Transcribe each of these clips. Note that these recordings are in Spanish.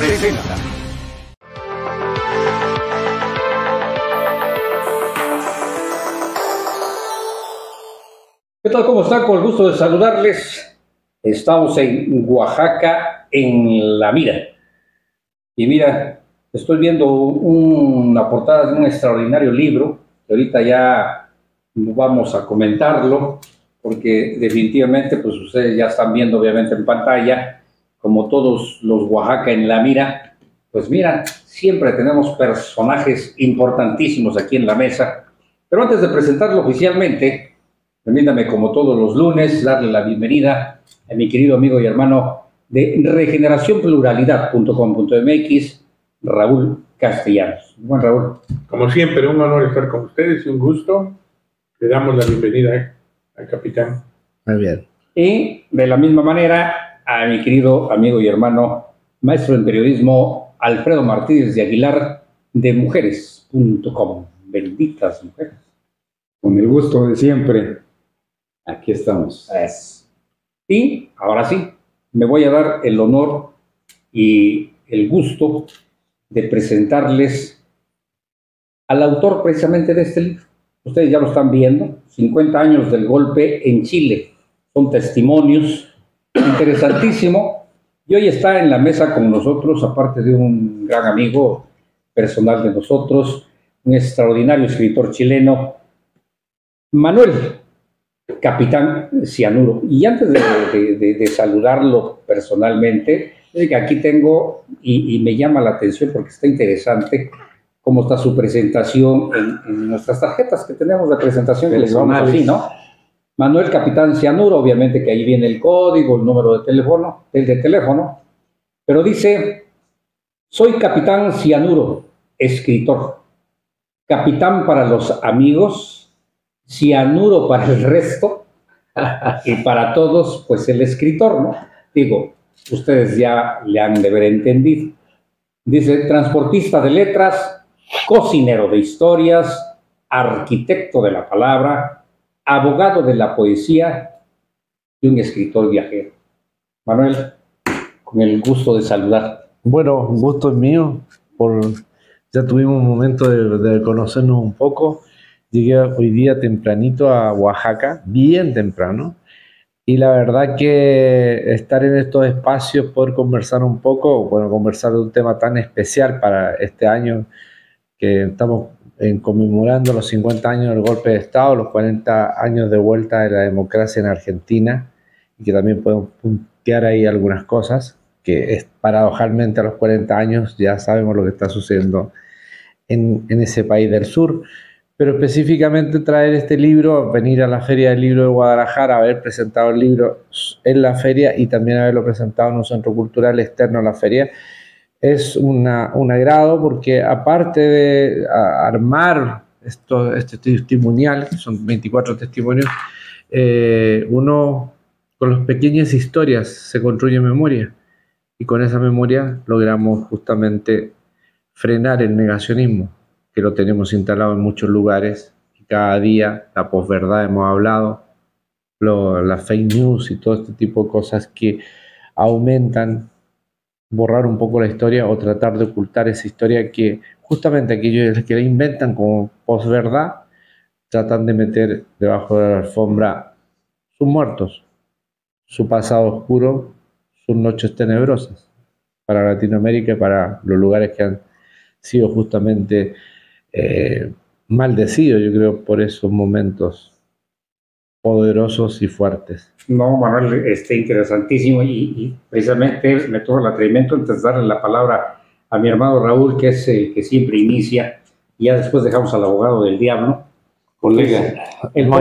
presenta. ¿Qué tal? ¿Cómo están? Con el gusto de saludarles. Estamos en Oaxaca, en La Mira. Y mira, estoy viendo una portada de un extraordinario libro, que ahorita ya vamos a comentarlo, porque definitivamente, pues ustedes ya están viendo obviamente en pantalla, como todos los Oaxaca en La Mira, pues mira, siempre tenemos personajes importantísimos aquí en la mesa. Pero antes de presentarlo oficialmente, permítame, como todos los lunes, darle la bienvenida a mi querido amigo y hermano de regeneracionpluralidad.com.mx, Raúl Castellanos. Buen Raúl. Como siempre, un honor estar con ustedes y un gusto. Le damos la bienvenida al capitán. Muy bien. Y de la misma manera a mi querido amigo y hermano, maestro en periodismo, Alfredo Martínez de Aguilar, de mujeres.com. Benditas mujeres. Con el gusto de siempre. Aquí estamos. Y ahora sí, me voy a dar el honor y el gusto de presentarles al autor precisamente de este libro. Ustedes ya lo están viendo, 50 años del golpe en Chile. Son testimonios, interesantísimo. Y hoy está en la mesa con nosotros, aparte de un gran amigo personal de nosotros, un extraordinario escritor chileno, Manuel Capitán Cianuro. Y antes de saludarlo personalmente, es que aquí tengo, y me llama la atención porque está interesante cómo está su presentación en nuestras tarjetas que tenemos de presentación, que les vamos así, ¿no? Manuel Capitán Cianuro, obviamente que ahí viene el código, el número de teléfono, pero dice: soy Capitán Cianuro, escritor, capitán para los amigos, cianuro para el resto, y para todos, pues el escritor, ¿no? Digo, ustedes ya le han de haber entendido. Dice: transportista de letras, cocinero de historias, arquitecto de la palabra, abogado de la poesía y un escritor viajero. Manuel, con el gusto de saludar. Bueno, un gusto es mío. Ya tuvimos un momento de conocernos un poco. Llegué hoy día tempranito a Oaxaca, bien temprano. Y la verdad que estar en estos espacios, poder conversar un poco, bueno, conversar de un tema tan especial para este año, que estamos conmemorando los 50 años del golpe de Estado, los 40 años de vuelta de la democracia en Argentina, y que también podemos puntear ahí algunas cosas, que es paradojalmente a los 40 años ya sabemos lo que está sucediendo en ese país del sur. Pero específicamente traer este libro, venir a la Feria del Libro de Guadalajara, haber presentado el libro en la feria y también haberlo presentado en un centro cultural externo a la feria, es un agrado, porque aparte de armar este testimonial, son 24 testimonios, uno con las pequeñas historias se construye memoria, y con esa memoria logramos justamente frenar el negacionismo, que lo tenemos instalado en muchos lugares, y cada día la posverdad hemos hablado, la fake news y todo este tipo de cosas que aumentan, borrar un poco la historia o tratar de ocultar esa historia que justamente aquellos que la inventan como posverdad tratan de meter debajo de la alfombra sus muertos, su pasado oscuro, sus noches tenebrosas para Latinoamérica y para los lugares que han sido justamente maldecidos, yo creo, por esos momentos poderosos y fuertes. No, Manuel, interesantísimo, y precisamente me tomo el atrevimiento antes de darle la palabra a mi hermano Raúl, que es el que siempre inicia, y ya después dejamos al abogado del diablo. Colega. El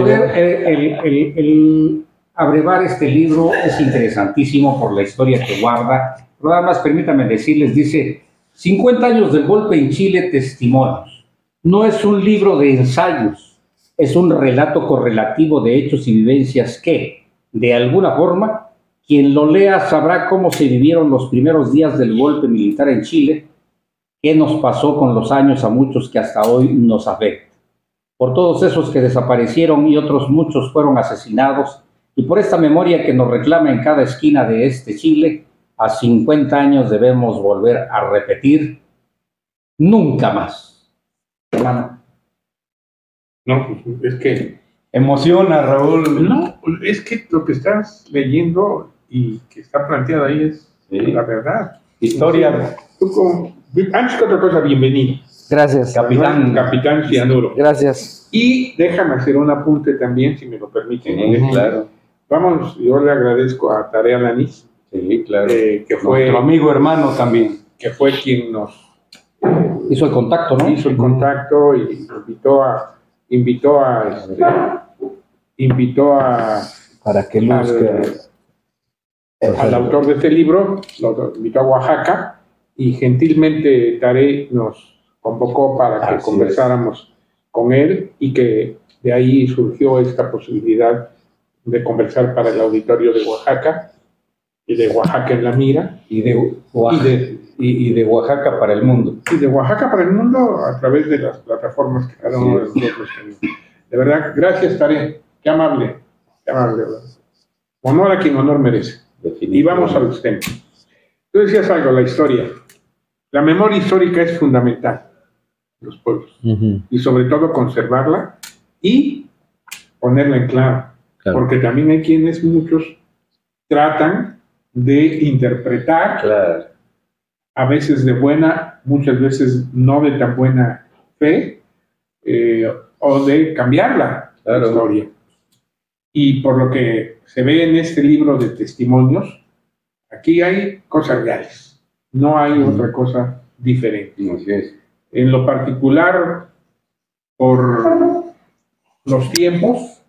abrevar este libro es interesantísimo por la historia que guarda. Pero nada más permítanme decirles, dice: 50 años del golpe en Chile, testimonios. No es un libro de ensayos, es un relato correlativo de hechos y vivencias que, de alguna forma, quien lo lea sabrá cómo se vivieron los primeros días del golpe militar en Chile, qué nos pasó con los años a muchos que hasta hoy nos afecta. Por todos esos que desaparecieron y otros muchos fueron asesinados, y por esta memoria que nos reclama en cada esquina de este Chile, a 50 años debemos volver a repetir nunca más. Hermano. No, pues es que... Emociona, Raúl. No, es que lo que estás leyendo y que está planteado ahí es la verdad. Historia. Antes que otra cosa, bienvenido. Gracias. Capitán Cianuro. Gracias. Y déjame hacer un apunte también, si me lo permiten. Sí, claro. Vamos, yo le agradezco a Tarea Lanis, Sí, claro. que fue nuestro amigo hermano también. que fue quien nos Hizo el contacto, ¿no? hizo el contacto y invitó a Para que al autor de este libro, lo invitó a Oaxaca y gentilmente Taré nos convocó para que Así conversáramos con él y que de ahí surgió esta posibilidad de conversar para el auditorio de Oaxaca y de Oaxaca en la mira y de Oaxaca para el mundo. y de Oaxaca para el mundo a través de las plataformas que cada uno de nosotros tenemos. De verdad, gracias Taré, qué amable, ¿verdad? Honor a quien honor merece. Y vamos a los temas. Tú decías algo, la historia. La memoria histórica es fundamental en los pueblos. Y sobre todo conservarla y ponerla en claro. Porque también hay quienes, muchos, tratan de interpretar, a veces de buena, muchas veces no de tan buena fe, o de cambiarla, la historia. Y por lo que se ve en este libro de testimonios, aquí hay cosas reales, no hay otra cosa diferente. Así es. En lo particular, por los tiempos,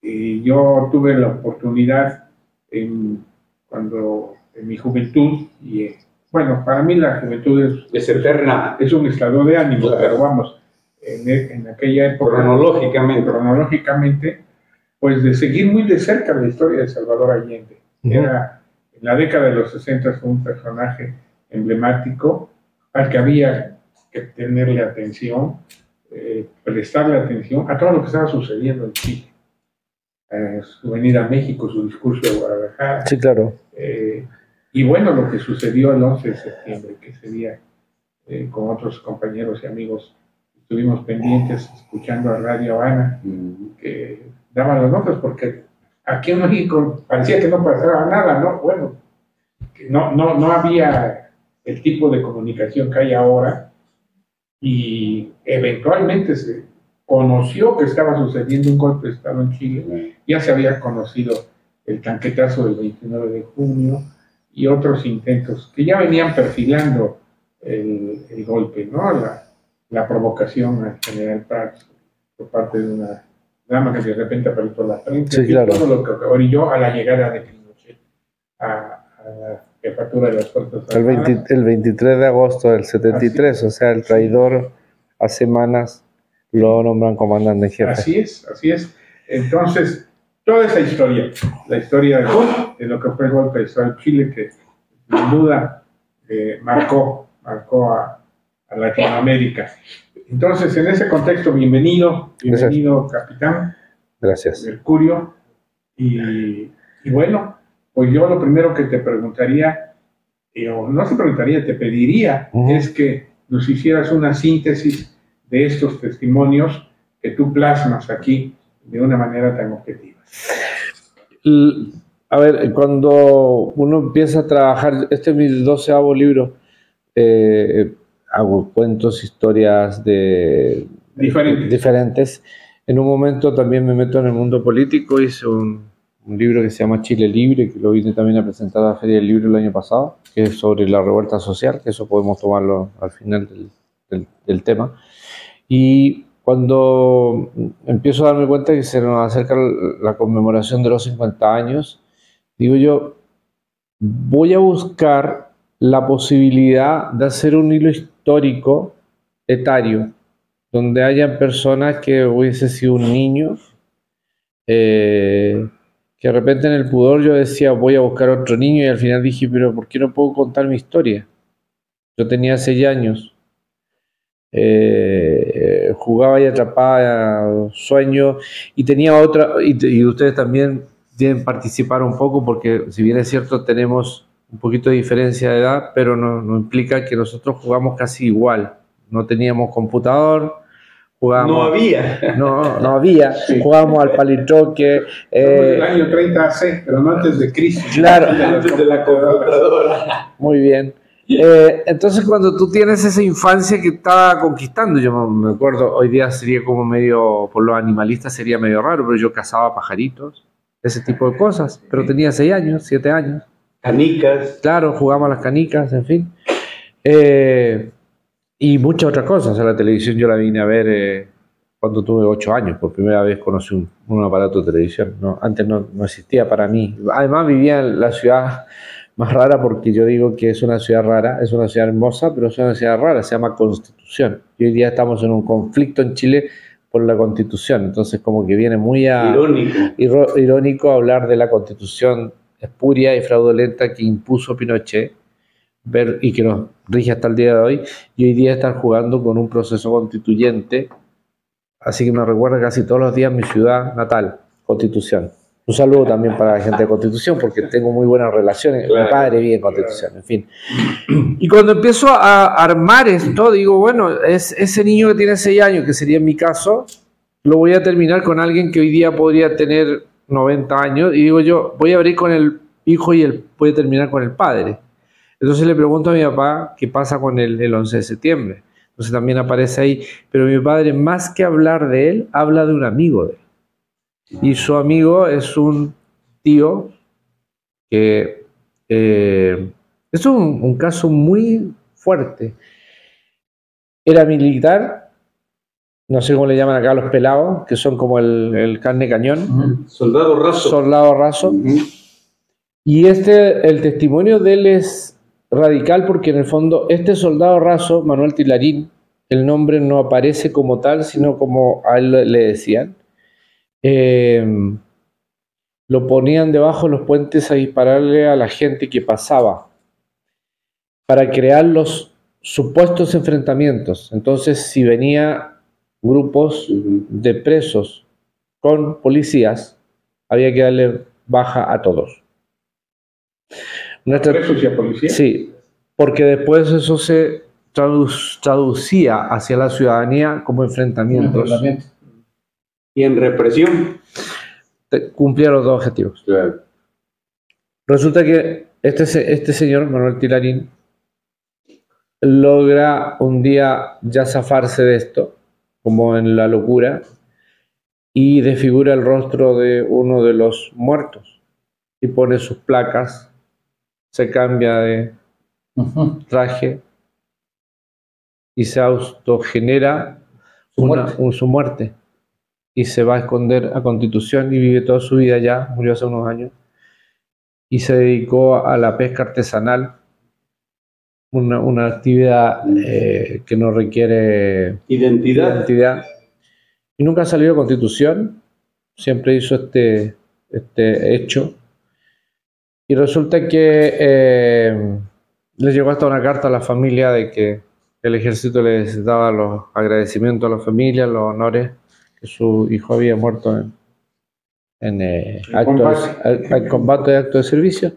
yo tuve la oportunidad cuando en mi juventud, y bueno, para mí la juventud Es eterna. es un estado de ánimo, Claro. pero vamos, en aquella época, Cronológicamente, pues de seguir muy de cerca la historia de Salvador Allende. Era, en la década de los 60 fue un personaje emblemático al que había que tenerle atención, prestarle atención a todo lo que estaba sucediendo en Chile. Su venida a México, su discurso de Guadalajara. Sí, claro. Y bueno, lo que sucedió el 11 de septiembre, que ese día, con otros compañeros y amigos, estuvimos pendientes escuchando a Radio Habana, que daban las notas, porque aquí en México parecía que no pasaba nada, ¿no? Bueno, que no había el tipo de comunicación que hay ahora, y eventualmente se conoció que estaba sucediendo un golpe de Estado en Chile. Ya se había conocido el tanquetazo del 29 de junio y otros intentos que ya venían perfilando el golpe, ¿no? La provocación al general Prats por parte de una dama que de repente apretó la frente. Sí, claro. Todo lo que orilló a la llegada de Pinochet a la jefatura de las Fuerzas Armadas. El 23 de agosto del 73, o sea, el traidor a semanas lo nombran comandante en jefe. Así es. Entonces, toda esa historia, la historia de lo que fue el golpe de Estado en Chile, que sin duda marcó a Latinoamérica. Entonces, en ese contexto, bienvenido, capitán. Gracias. Mercurio. Y bueno, pues yo lo primero que te preguntaría, o no te preguntaría, te pediría, es que nos hicieras una síntesis de estos testimonios que tú plasmas aquí de una manera tan objetiva. A ver, cuando uno empieza a trabajar, este es mi 12º libro, hago cuentos, historias diferentes. En un momento también me meto en el mundo político, hice un libro que se llama Chile Libre, que lo vine también a presentar a la Feria del Libro el año pasado, que es sobre la revuelta social, que eso podemos tomarlo al final del tema. Y cuando empiezo a darme cuenta que se nos acerca la conmemoración de los 50 años, digo yo, voy a buscar la posibilidad de hacer un hilo histórico etario, donde hayan personas que hubiese sido un niño, que de repente en el pudor yo decía, voy a buscar otro niño, y al final dije, pero ¿por qué no puedo contar mi historia? Yo tenía 6 años. Jugaba y atrapaba sueños y tenía otra, y ustedes también deben participar un poco, porque si bien es cierto tenemos un poquito de diferencia de edad, pero no implica que nosotros jugamos casi igual. No teníamos computador, jugábamos... No había. No había. Sí. Jugábamos al palitroque. Estamos del año 30 AC, pero no antes de Cristo. Claro. Antes de la computadora. Muy bien. Entonces, cuando tú tienes esa infancia que estaba conquistando, yo me acuerdo, hoy día sería como medio, por los animalistas sería medio raro, pero yo cazaba pajaritos, ese tipo de cosas, pero tenía 6 años, 7 años. Canicas. Claro, jugábamos a las canicas, en fin. Y muchas otras cosas. O sea, la televisión yo la vine a ver cuando tuve 8 años. Por primera vez conocí un aparato de televisión. No, antes no existía para mí. Además vivía en la ciudad más rara, porque yo digo que es una ciudad rara, es una ciudad hermosa, pero es una ciudad rara, se llama Constitución. Y hoy día estamos en un conflicto en Chile por la Constitución. Entonces como que viene muy irónico hablar de la Constitución espuria y fraudulenta que impuso Pinochet y que nos rige hasta el día de hoy, y hoy día están jugando con un proceso constituyente. Así que me recuerda casi todos los días mi ciudad natal, Constitución. Un saludo también para la gente de Constitución, porque tengo muy buenas relaciones. Claro, mi padre vive en Constitución, en fin. Y cuando empiezo a armar esto, digo, bueno, es ese niño que tiene 6 años, que sería en mi caso, lo voy a terminar con alguien que hoy día podría tener 90 años, y digo yo, voy a abrir con el hijo y voy a terminar con el padre. Entonces le pregunto a mi papá qué pasa con el 11 de septiembre. Entonces también aparece ahí, pero mi padre, más que hablar de él, habla de un amigo de él. Y su amigo es un tío que es un caso muy fuerte. Era militar, no sé cómo le llaman acá a los pelados, que son como el carne cañón. Soldado raso. Soldado raso. Y el testimonio de él es radical, porque en el fondo este soldado raso, Manuel Tilarín, el nombre no aparece como tal, sino como a él le decían. Lo ponían debajo de los puentes a dispararle a la gente que pasaba para crear los supuestos enfrentamientos. Entonces, si venía grupos de presos con policías, había que darle baja a todos. ¿Presos y a policías? Sí, porque después eso se traducía hacia la ciudadanía como enfrentamientos. Y en represión. Cumplía los 2 objetivos. Claro. Resulta que este señor, Manuel Tilarín, logra un día ya zafarse de esto, como en la locura, y desfigura el rostro de uno de los muertos y pone sus placas, se cambia de traje y se autogenera su muerte. Y se va a esconder a Constitución y vive toda su vida allá, murió hace unos años, y se dedicó a la pesca artesanal, una actividad que no requiere identidad. Y nunca salió de Constitución, siempre hizo este hecho. Y resulta que le llegó hasta una carta a la familia de que el ejército les daba los agradecimientos a la familia, los honores, que su hijo había muerto en combate de acto de servicio,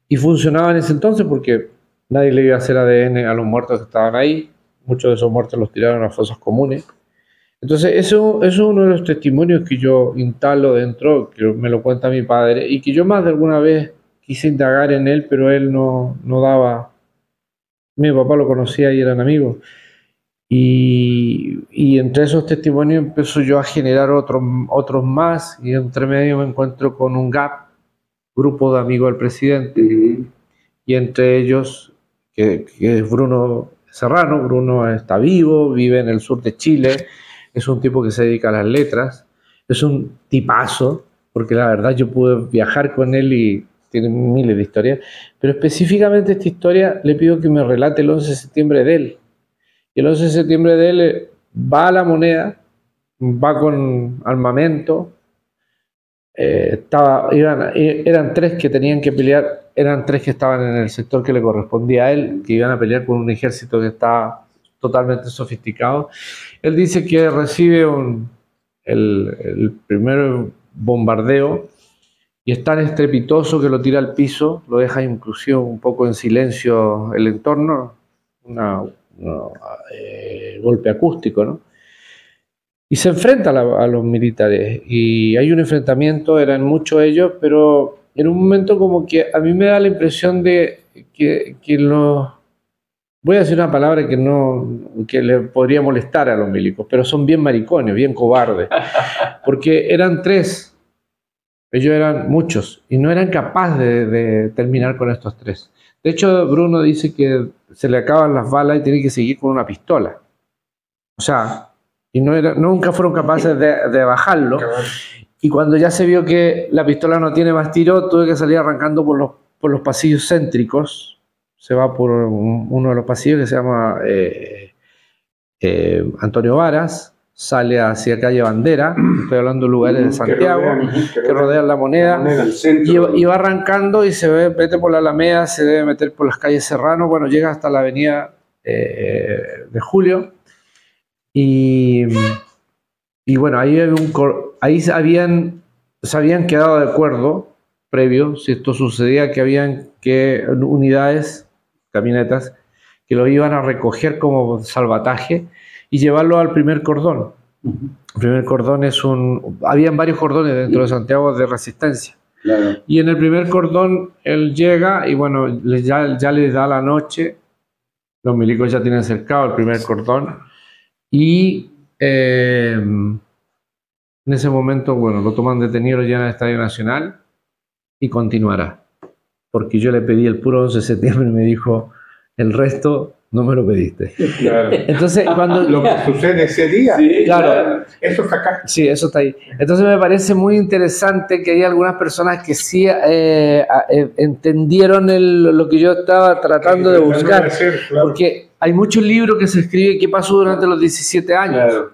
y funcionaba en ese entonces porque nadie le iba a hacer ADN a los muertos que estaban ahí. Muchos de esos muertos los tiraron a fosas comunes. Entonces eso es uno de los testimonios que yo instalo dentro, que me lo cuenta mi padre, y que yo más de alguna vez quise indagar en él, pero él no daba. Mi papá lo conocía y eran amigos. Y entre esos testimonios empiezo yo a generar otros más, y entre medio me encuentro con un GAP, grupo de amigos del presidente, y entre ellos, que es Bruno Serrano. Bruno está vivo, vive en el sur de Chile, es un tipo que se dedica a las letras, es un tipazo, porque la verdad yo pude viajar con él y tiene miles de historias, pero específicamente esta historia le pido que me relate el 11 de septiembre de él. Y el 11 de septiembre de él va a La Moneda, va con armamento, eran 3 que tenían que pelear, eran 3 que estaban en el sector que le correspondía a él, que iban a pelear con un ejército que estaba totalmente sofisticado. Él dice que recibe el primer bombardeo y es tan estrepitoso que lo tira al piso, lo deja inclusive un poco en silencio el entorno, golpe acústico, ¿no? Y se enfrenta a los militares y hay un enfrentamiento, eran muchos ellos, pero en un momento como que a mí me da la impresión de que los... Voy a decir una palabra que le podría molestar a los milicos, pero son bien maricones, bien cobardes, porque eran 3, ellos eran muchos y no eran capaces de terminar con estos 3. De hecho, Bruno dice que se le acaban las balas y tiene que seguir con una pistola. O sea, y nunca fueron capaces de bajarlo. Y cuando ya se vio que la pistola no tiene más tiro, tuve que salir arrancando por los pasillos céntricos. Se va por uno de los pasillos que se llama Antonio Varas, sale hacia calle Bandera, estoy hablando de lugares de Santiago, que rodean la Moneda, y va arrancando y se mete por la Alameda, se debe meter por las calles Serrano, bueno, llega hasta la avenida de Julio, y bueno, ahí se habían quedado de acuerdo, previo, si esto sucedía, que habían unidades, camionetas, que lo iban a recoger como salvataje y llevarlo al primer cordón. El primer cordón habían varios cordones dentro de Santiago de resistencia. Claro. Y en el primer cordón él llega y bueno, ya les da la noche, los milicos ya tienen cercado el primer cordón y en ese momento, bueno, lo toman detenido, lo llevan al Estadio Nacional y continuará. Porque yo le pedí el puro 11 de septiembre y me dijo, el resto no me lo pediste. Claro. Entonces, cuando... Lo que sucede ese día, Sí, claro. Eso está acá. Sí, eso está ahí. Entonces me parece muy interesante que hay algunas personas que sí entendieron lo que yo estaba tratando de buscar. Claro. Porque hay muchos libros que se escriben qué pasó durante los 17 años. Claro.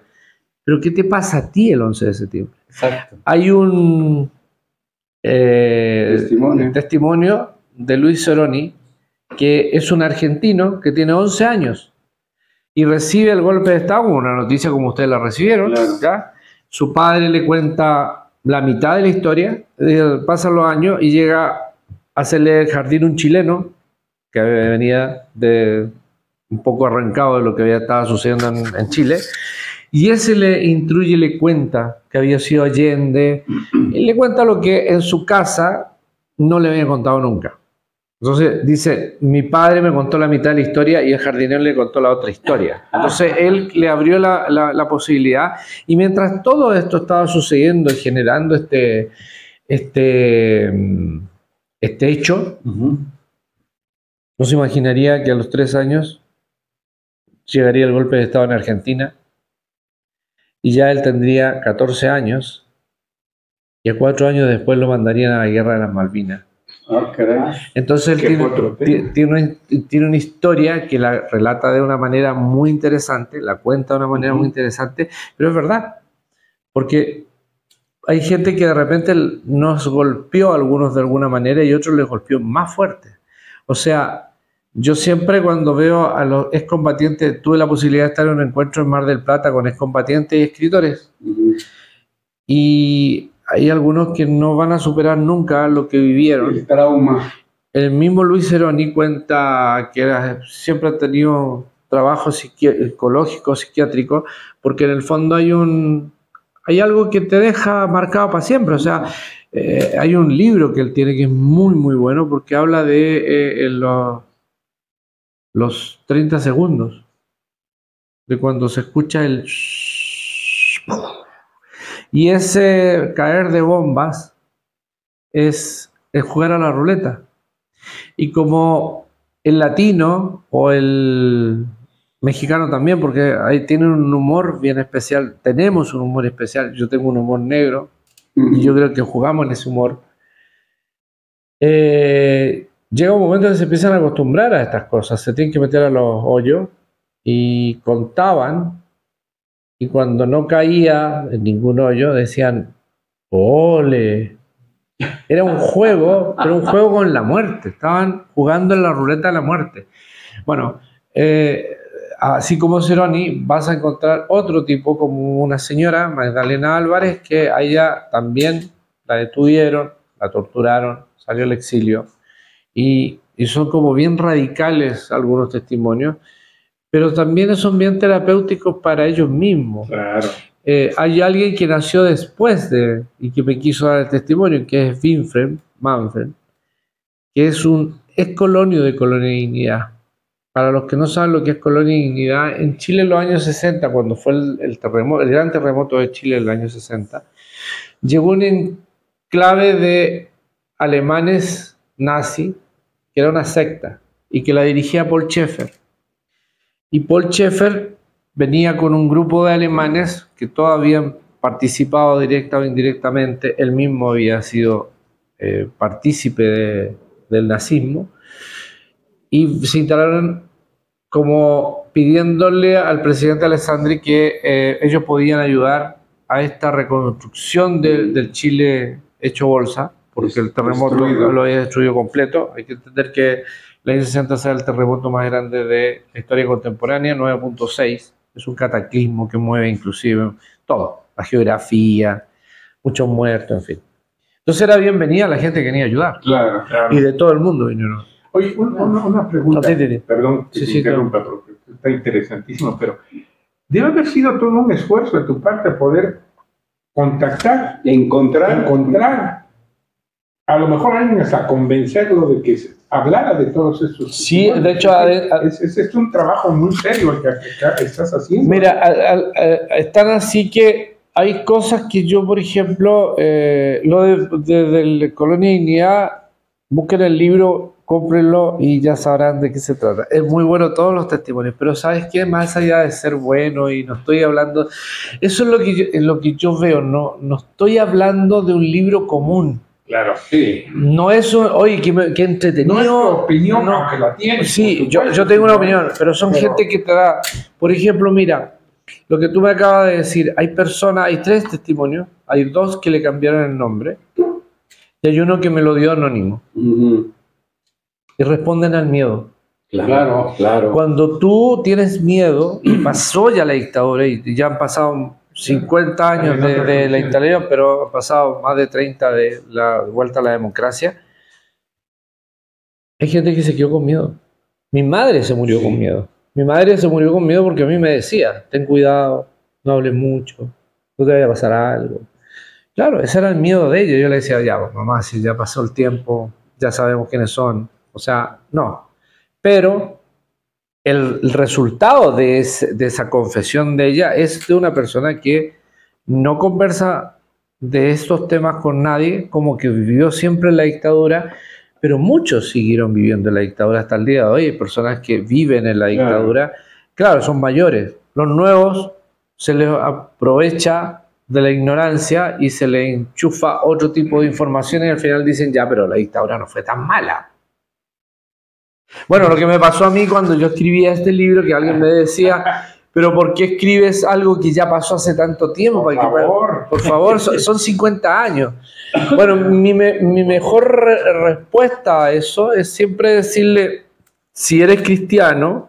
Pero ¿qué te pasa a ti el 11 de septiembre? Exacto. Hay un testimonio de Luis Ceroni, que es un argentino que tiene 11 años y recibe el golpe de Estado, una noticia como ustedes la recibieron, Claro. ¿ya? Su padre le cuenta la mitad de la historia, pasan los años y llega a hacerle el jardín a un chileno que venía un poco arrancado de lo que estaba sucediendo en Chile, y ese le instruye, le cuenta que había sido Allende, y le cuenta lo que en su casa no le había contado nunca. Entonces dice, mi padre me contó la mitad de la historia y el jardinero le contó la otra historia. Entonces él le abrió la posibilidad, y mientras todo esto estaba sucediendo y generando este hecho, no se imaginaría que a los 3 años llegaría el golpe de Estado en Argentina y ya él tendría 14 años y a 4 años después lo mandarían a la Guerra de las Malvinas. Ah, caray. Entonces él tiene una historia que la relata de una manera muy interesante, la cuenta de una manera muy interesante, pero es verdad, porque hay gente que de repente nos golpeó a algunos de alguna manera y otros les golpeó más fuerte. O sea, yo siempre cuando veo a los excombatientes, tuve la posibilidad de estar en un encuentro en Mar del Plata con excombatientes y escritores, y hay algunos que no van a superar nunca lo que vivieron. El trauma. El mismo Luis Ceroni cuenta que siempre ha tenido trabajo psicológico, psiquiátrico, porque en el fondo hay algo que te deja marcado para siempre. O sea, hay un libro que él tiene que es muy, muy bueno porque habla de los 30 segundos, de cuando se escucha el... Y ese caer de bombas es jugar a la ruleta. Y como el latino o el mexicano también, porque ahí tienen un humor bien especial, tenemos un humor especial, yo tengo un humor negro y yo creo que jugamos en ese humor, llega un momento en que se empiezan a acostumbrar a estas cosas, se tienen que meter a los hoyos y contaban, y cuando no caía en ningún hoyo decían ¡ole! Era un juego, pero un juego con la muerte. Estaban jugando en la ruleta de la muerte. Bueno, así como Ceroni, vas a encontrar otro tipo, como una señora, Magdalena Álvarez, que a ella también la detuvieron, la torturaron, salió al exilio, y son como bien radicales algunos testimonios, pero también son bien terapéuticos para ellos mismos. Claro. Hay alguien que nació después y que me quiso dar el testimonio, que es Winfried Manfred, que es un excolonio de Colonia Dignidad. Para los que no saben lo que es Colonia Dignidad, en Chile en los años 60, cuando fue el gran terremoto de Chile en los años 60, llegó un enclave de alemanes nazi, que era una secta, y que la dirigía Paul Schaeffer. Y Paul Schaeffer venía con un grupo de alemanes que todos habían participado directa o indirectamente, él mismo había sido partícipe del nazismo, y se instalaron como pidiéndole al presidente Alessandri que ellos podían ayudar a esta reconstrucción del Chile hecho bolsa, porque el terremoto lo había destruido completo. Hay que entender que el año 60 es el terremoto más grande de la historia contemporánea, 9.6, es un cataclismo que mueve inclusive todo, la geografía, muchos muertos, en fin. Entonces era bienvenida la gente que venía a ayudar. Claro, claro. Y de todo el mundo vinieron. Oye, una pregunta, No, sí. perdón que te interrumpa, porque está interesantísimo, pero debe haber sido todo un esfuerzo de tu parte poder contactar, encontrar, a lo mejor alguien hasta convencerlo de que hablara de todos estos. Sí, de hecho, es un trabajo muy serio el que estás haciendo. Mira, están así que hay cosas que yo, por ejemplo, lo de Colonia Dignidad, busquen el libro, cómprenlo y ya sabrán de qué se trata. Es muy bueno todos los testimonios, pero ¿sabes qué? Más allá de ser bueno, y no estoy hablando, eso es lo que yo veo, no estoy hablando de un libro común. Claro, sí. No es oye, qué entretenido. No es tu opinión, aunque la tienes. Sí, yo tengo una opinión, pero son gente que te da, por ejemplo, mira, lo que tú me acabas de decir, hay 3 testimonios, hay 2 que le cambiaron el nombre, y hay uno que me lo dio anónimo. Y responden al miedo. Claro. Cuando tú tienes miedo, y pasó ya la dictadura, y ya han pasado 50 años de la dictadura, pero han pasado más de 30 de la vuelta a la democracia, hay gente que se quedó con miedo. Mi madre se murió con miedo. Mi madre se murió con miedo porque a mí me decía, ten cuidado, no hables mucho, no te vaya a pasar algo. Claro, ese era el miedo de ella. Yo le decía, ya, mamá, si ya pasó el tiempo, ya sabemos quiénes son. O sea, no. Pero el resultado de esa confesión de ella es de una persona que no conversa de estos temas con nadie, como que vivió siempre en la dictadura, pero muchos siguieron viviendo en la dictadura hasta el día de hoy. Hay personas que viven en la dictadura, claro, son mayores. Los nuevos se les aprovecha de la ignorancia y se les enchufa otro tipo de información y al final dicen, ya, pero la dictadura no fue tan mala. Bueno, lo que me pasó a mí cuando yo escribía este libro, que alguien me decía, pero ¿por qué escribes algo que ya pasó hace tanto tiempo? Por favor, son 50 años. Bueno, mi mejor respuesta a eso es siempre decirle, si eres cristiano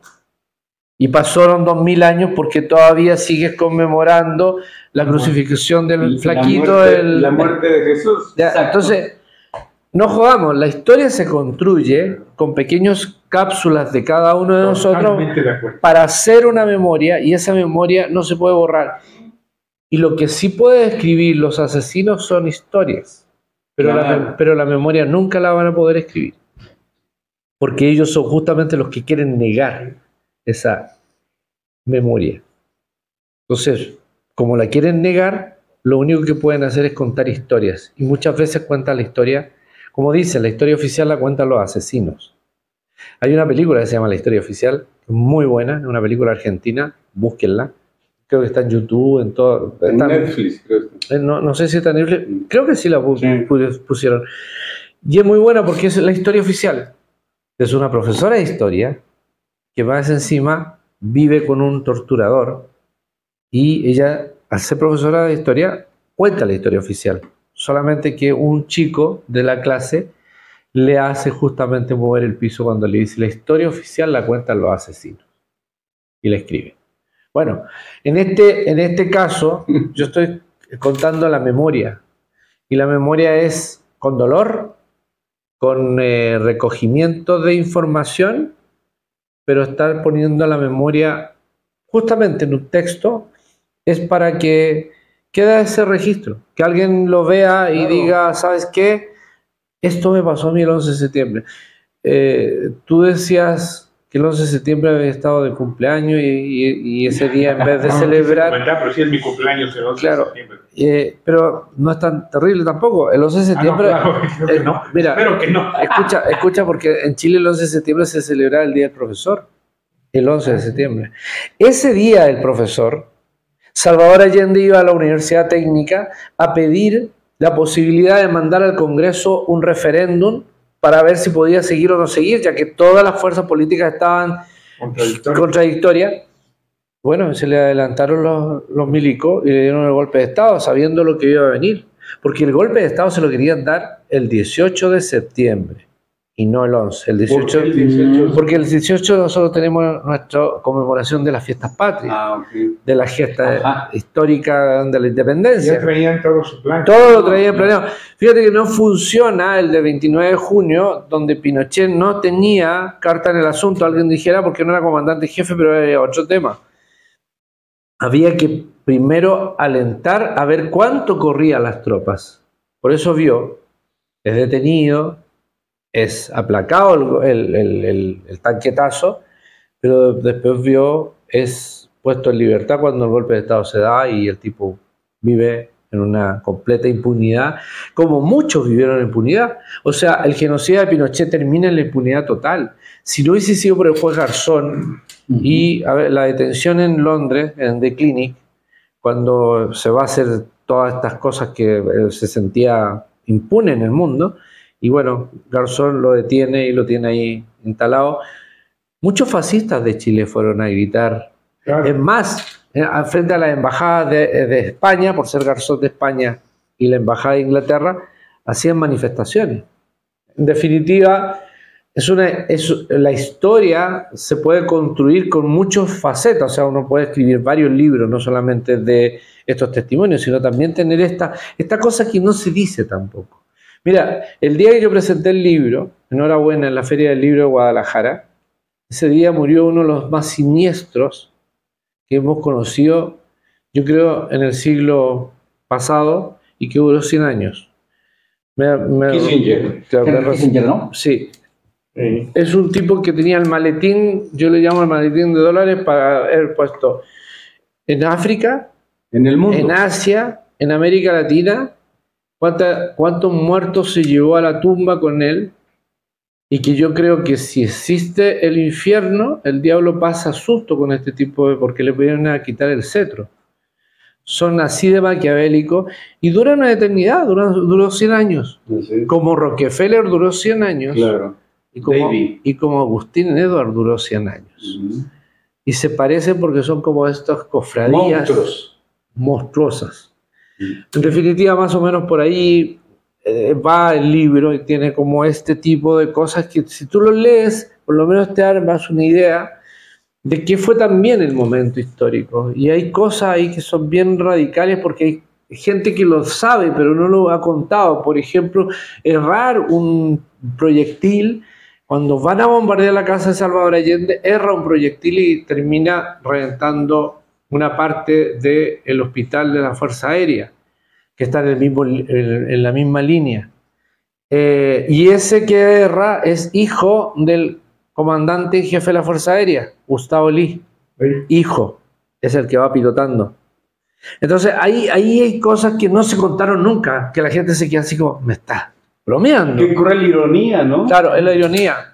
y pasaron 2000 años, porque todavía sigues conmemorando la crucifixión del flaquito, la muerte de Jesús. Entonces, no jodamos, la historia se construye con pequeñas cápsulas de cada uno de nosotros para hacer una memoria, y esa memoria no se puede borrar. Y lo que sí puede escribir los asesinos son historias, pero la memoria nunca la van a poder escribir, porque ellos son justamente los que quieren negar esa memoria. Entonces, como la quieren negar, lo único que pueden hacer es contar historias, y muchas veces cuentan la historia, como dice, la historia oficial la cuentan los asesinos. Hay una película que se llama La Historia Oficial, muy buena, es una película argentina, búsquenla. Creo que está en YouTube, en todo. En Netflix, creo. No sé si está en Netflix, creo que sí la pusieron. Y es muy buena porque es la historia oficial. Es una profesora de historia que más encima vive con un torturador y ella, al ser profesora de historia, cuenta la historia oficial. Solamente que un chico de la clase le hace justamente mover el piso cuando le dice la historia oficial la cuentan los asesinos. Y la escribe. Bueno, en este caso yo estoy contando la memoria. Y la memoria es con dolor, con recogimiento de información, pero estar poniendo la memoria justamente en un texto es para que quede ese registro, que alguien lo vea y diga, ¿sabes qué? Esto me pasó a mí el 11 de septiembre. Tú decías que el 11 de septiembre había estado de cumpleaños y ese día en vez de celebrar... Pero sí es mi cumpleaños el 11 de septiembre. Pero no es tan terrible tampoco. El 11 de septiembre... Creo que no. Mira, espero que no. Escucha, porque en Chile el 11 de septiembre se celebra el Día del Profesor. El 11 de septiembre. Ese día el profesor, Salvador Allende, iba a la Universidad Técnica a pedir la posibilidad de mandar al Congreso un referéndum para ver si podía seguir o no seguir, ya que todas las fuerzas políticas estaban contradictorias. Bueno, se le adelantaron los milicos y le dieron el golpe de Estado, sabiendo lo que iba a venir. Porque el golpe de Estado se lo querían dar el 18 de septiembre y no el 11. El 18, porque el 18 nosotros tenemos nuestra conmemoración de las fiestas patrias, de la gesta histórica de la independencia. Ya traían todo su plan. Todo lo traían planeado. Fíjate que no funciona el de 29 de junio, donde Pinochet no tenía carta en el asunto, alguien dijera, porque no era comandante jefe, pero era otro tema. Había que primero alentar a ver cuánto corrían las tropas. Por eso vio, es detenido, es aplacado el tanquetazo, pero después vio, es puesto en libertad cuando el golpe de Estado se da y el tipo vive en una completa impunidad, como muchos vivieron en impunidad. O sea, el genocidio de Pinochet termina en la impunidad total. Si no hubiese sido por el juez Garzón y la detención en Londres, en The Clinic, cuando se va a hacer todas estas cosas que se sentía impune en el mundo, y bueno, Garzón lo detiene y lo tiene ahí instalado. Muchos fascistas de Chile fueron a gritar. Claro. Es más, frente a la embajada de España, por ser Garzón de España, y la embajada de Inglaterra, hacían manifestaciones. En definitiva, la historia se puede construir con muchas facetas. O sea, uno puede escribir varios libros, no solamente de estos testimonios, sino también tener esta cosa que no se dice tampoco. Mira, el día que yo presenté el libro, enhorabuena, en la Feria del Libro de Guadalajara, ese día murió uno de los más siniestros que hemos conocido, yo creo, en el siglo pasado y que duró 100 años. Kissinger, ¿no? Sí. Es un tipo que tenía el maletín, yo le llamo el maletín de dólares, para haber puesto en África, en el mundo, en Asia, en América Latina, cuántos muertos se llevó a la tumba con él, y que yo creo que si existe el infierno, el diablo pasa susto con este tipo porque le pudieron a quitar el cetro. Son así de maquiavélicos y duran una eternidad, duró 100 años. Sí. Como Rockefeller duró 100 años. Claro. Y como Agustín Edward duró 100 años. Y se parecen porque son como estas cofradías monstruosas. En definitiva, más o menos por ahí va el libro y tiene como este tipo de cosas que si tú lo lees, por lo menos te das una idea de qué fue también el momento histórico. Y hay cosas ahí que son bien radicales porque hay gente que lo sabe pero no lo ha contado. Por ejemplo, errar un proyectil. Cuando van a bombardear la casa de Salvador Allende, erra un proyectil y termina reventando una parte del hospital de la Fuerza Aérea, que está en la misma línea. Y ese que erra es hijo del comandante y jefe de la Fuerza Aérea, Gustavo Lee. Hijo, es el que va pilotando. Entonces, ahí hay cosas que no se contaron nunca, que la gente se queda así como, me está bromeando. Qué cruel ironía, ¿no? Claro, es la ironía.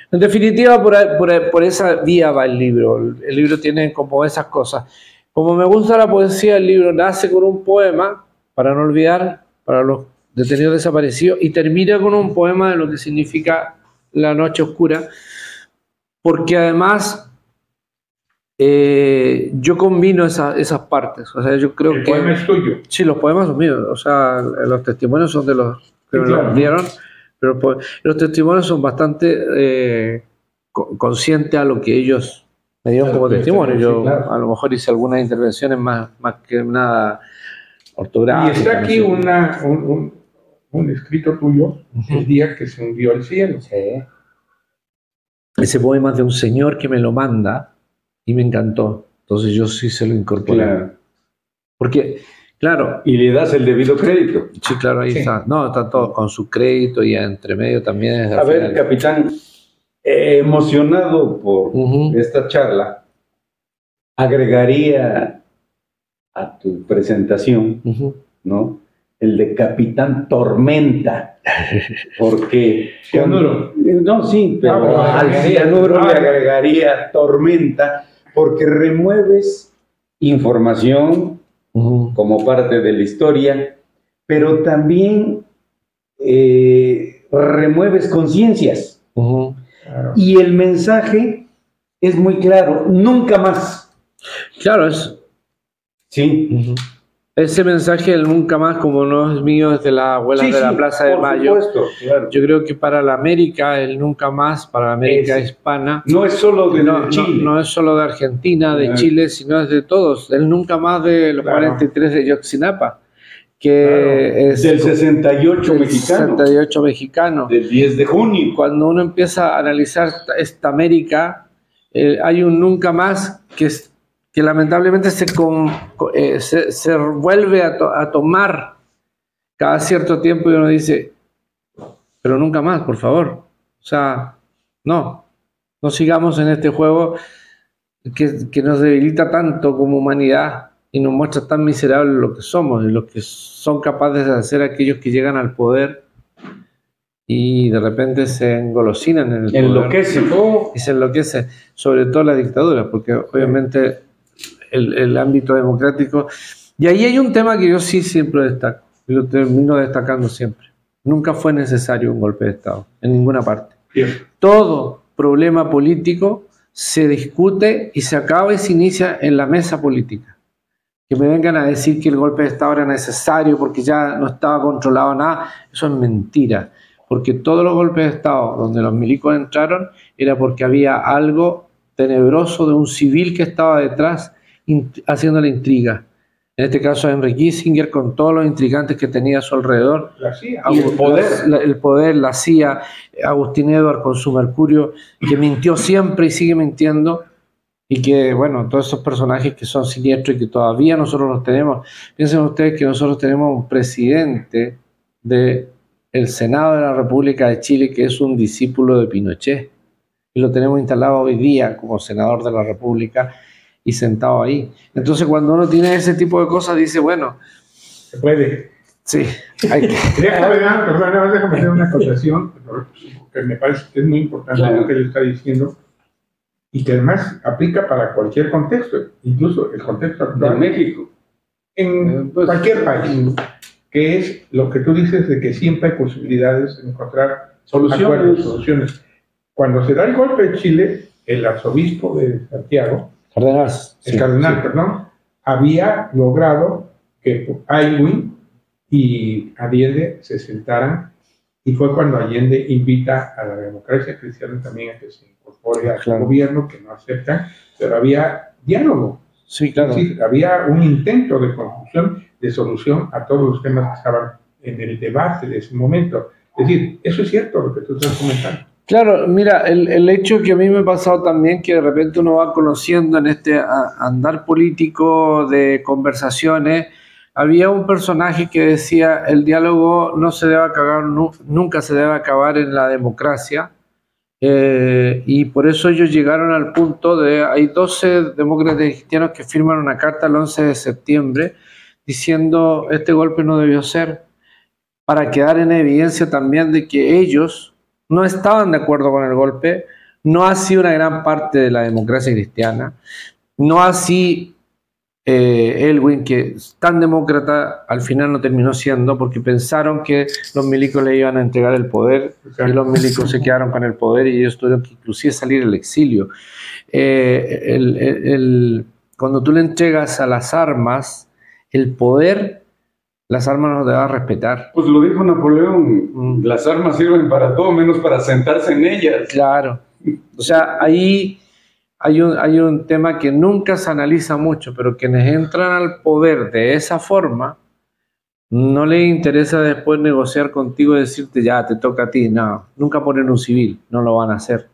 En definitiva, por esa vía va el libro. El libro tiene como esas cosas. Como me gusta la poesía, el libro nace con un poema, para no olvidar, para los detenidos desaparecidos, y termina con un poema de lo que significa la noche oscura, porque además yo combino esas partes. O sea, yo creo ¿El poema es tuyo? Sí, los poemas son míos. O sea, los testimonios son de los que me los dieron, pero los testimonios son bastante conscientes a lo que ellos me dieron como testimonio. Yo a lo mejor hice algunas intervenciones más que nada ortográficas. Y está aquí un escrito tuyo el día que se hundió el cielo. Sí. Ese poema es de un señor que me lo manda y me encantó. Entonces yo sí se lo incorporé. Claro. Porque, claro, Y le das el debido crédito. sí, claro, ahí Sí. está. No, está todo con su crédito y entre medio también es. A ver, capitán, emocionado por Ujú. esta charla, agregaría a tu presentación, Ujú. ¿no?, el de Capitán Tormenta, porque... Cianuro. No, sí, pero bueno, al cianuro le agregaría Tormenta, porque remueves información Ujú. como parte de la historia, pero también remueves conciencias. Ujú. Claro. Y el mensaje es muy claro, nunca más. Claro, es. Sí. Ujú. Ese mensaje, el nunca más, como no es mío, es de las abuelas de la Plaza de por Mayo. supuesto, claro. Yo creo que para la América, el nunca más, para la América Ese. hispana, No es solo de no, Chile. no es solo de Argentina, de Claro. Chile, sino es de todos. El nunca más de los Claro. 43 de Yotzinapa, que Claro. es Del 68 del mexicano. 68 mexicano. Del 10 de junio. Cuando uno empieza a analizar esta América, hay un nunca más que lamentablemente se vuelve a tomar cada cierto tiempo y uno dice, pero nunca más, por favor. O sea, no sigamos en este juego que nos debilita tanto como humanidad y nos muestra tan miserables lo que somos y lo que son capaces de hacer aquellos que llegan al poder y de repente se engolosinan en el poder. Enloquece. Y se enloquece, sobre todo la dictadura, porque obviamente el ámbito democrático... Y ahí hay un tema que yo sí siempre destaco, y lo termino destacando siempre. Nunca fue necesario un golpe de Estado, en ninguna parte. Cierto. Todo problema político se discute y se acaba y se inicia en la mesa política. Que me vengan a decir que el golpe de Estado era necesario porque ya no estaba controlado nada, eso es mentira. Porque todos los golpes de Estado donde los milicos entraron era porque había algo tenebroso de un civil que estaba detrás haciendo la intriga. En este caso Henry Kissinger con todos los intrigantes que tenía a su alrededor. La CIA. Y el poder. El poder, la CIA, Agustín Edward con su Mercurio, que mintió siempre y sigue mintiendo. Y que, bueno, todos esos personajes que son siniestros y que todavía nosotros los tenemos. Piensen ustedes que nosotros tenemos un presidente del Senado de la República de Chile que es un discípulo de Pinochet. Y lo tenemos instalado hoy día como senador de la República y sentado ahí. Entonces, cuando uno tiene ese tipo de cosas, dice, bueno, Se puede. sí, hay que... Déjame hacer una acotación, que me parece que es muy importante Claro. lo que él está diciendo y que además aplica para cualquier contexto, incluso el contexto De actual México. en Pues, cualquier país, que es lo que tú dices de que siempre hay posibilidades de encontrar acuerdos, soluciones. Cuando se da el golpe en Chile, el arzobispo de Santiago, el cardenal, perdón, había logrado que Aylwin y Allende se sentaran y fue cuando Allende invita a la democracia cristiana también a que se incorpore al Claro. gobierno, que no aceptan, pero había diálogo. Sí, claro. Es decir, había un intento de conclusión, de solución a todos los temas que estaban en el debate de ese momento. Es decir, eso es cierto lo que tú estás comentando. Claro, mira, el hecho que a mí me ha pasado también que de repente uno va conociendo en este andar político de conversaciones, había un personaje que decía el diálogo no se debe acabar, nunca se debe acabar en la democracia, y por eso ellos llegaron al punto de, hay 12 demócratas cristianos que firman una carta el 11 de septiembre diciendo este golpe no debió ser, para quedar en evidencia también de que ellos no estaban de acuerdo con el golpe, no así una gran parte de la democracia cristiana, no así Aylwin, que tan demócrata al final no terminó siendo, porque pensaron que los milicos le iban a entregar el poder y los milicos se quedaron con el poder y ellos tuvieron que inclusive salir al exilio. Cuando tú le entregas a las armas el poder, las armas no te van a respetar. Pues lo dijo Napoleón, las armas sirven para todo menos para sentarse en ellas. Claro. O sea, ahí hay un tema que nunca se analiza mucho, pero quienes entran al poder de esa forma No le interesa después negociar contigo y decirte, ya, te toca a ti. No, nunca poner un civil, no lo van a hacer.